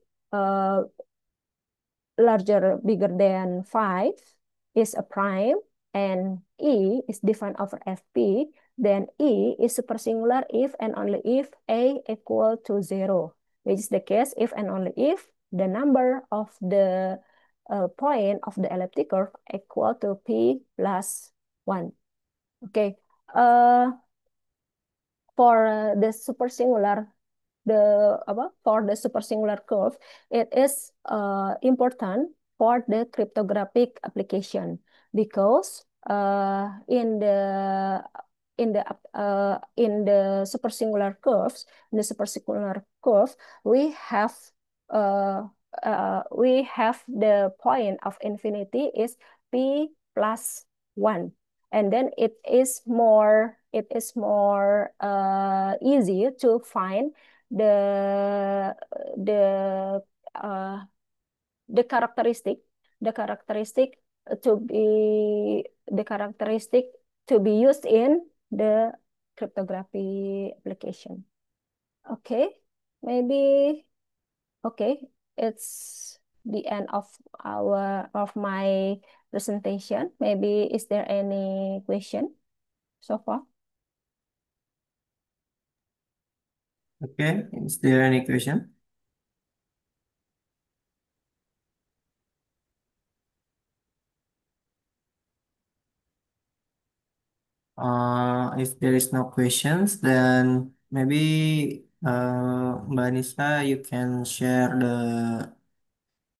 bigger than 5 is a prime and E is defined over FP, then E is supersingular if and only if A equal to 0, which is the case if and only if the number of the point of the elliptic curve equal to P plus 1. Okay, for the supersingular for the supersingular curve, it is important for the cryptographic application because in the supersingular curves, we have the point of infinity is P plus 1, and then it is more it is more easy to find the uh, the characteristic the characteristic to be the characteristic to be used in the cryptography application. Okay, maybe okay, it's the end of my presentation. Maybe is there any question so far? Okay, is there any question? If there is no questions, then maybe Mbak Anissa, you can share the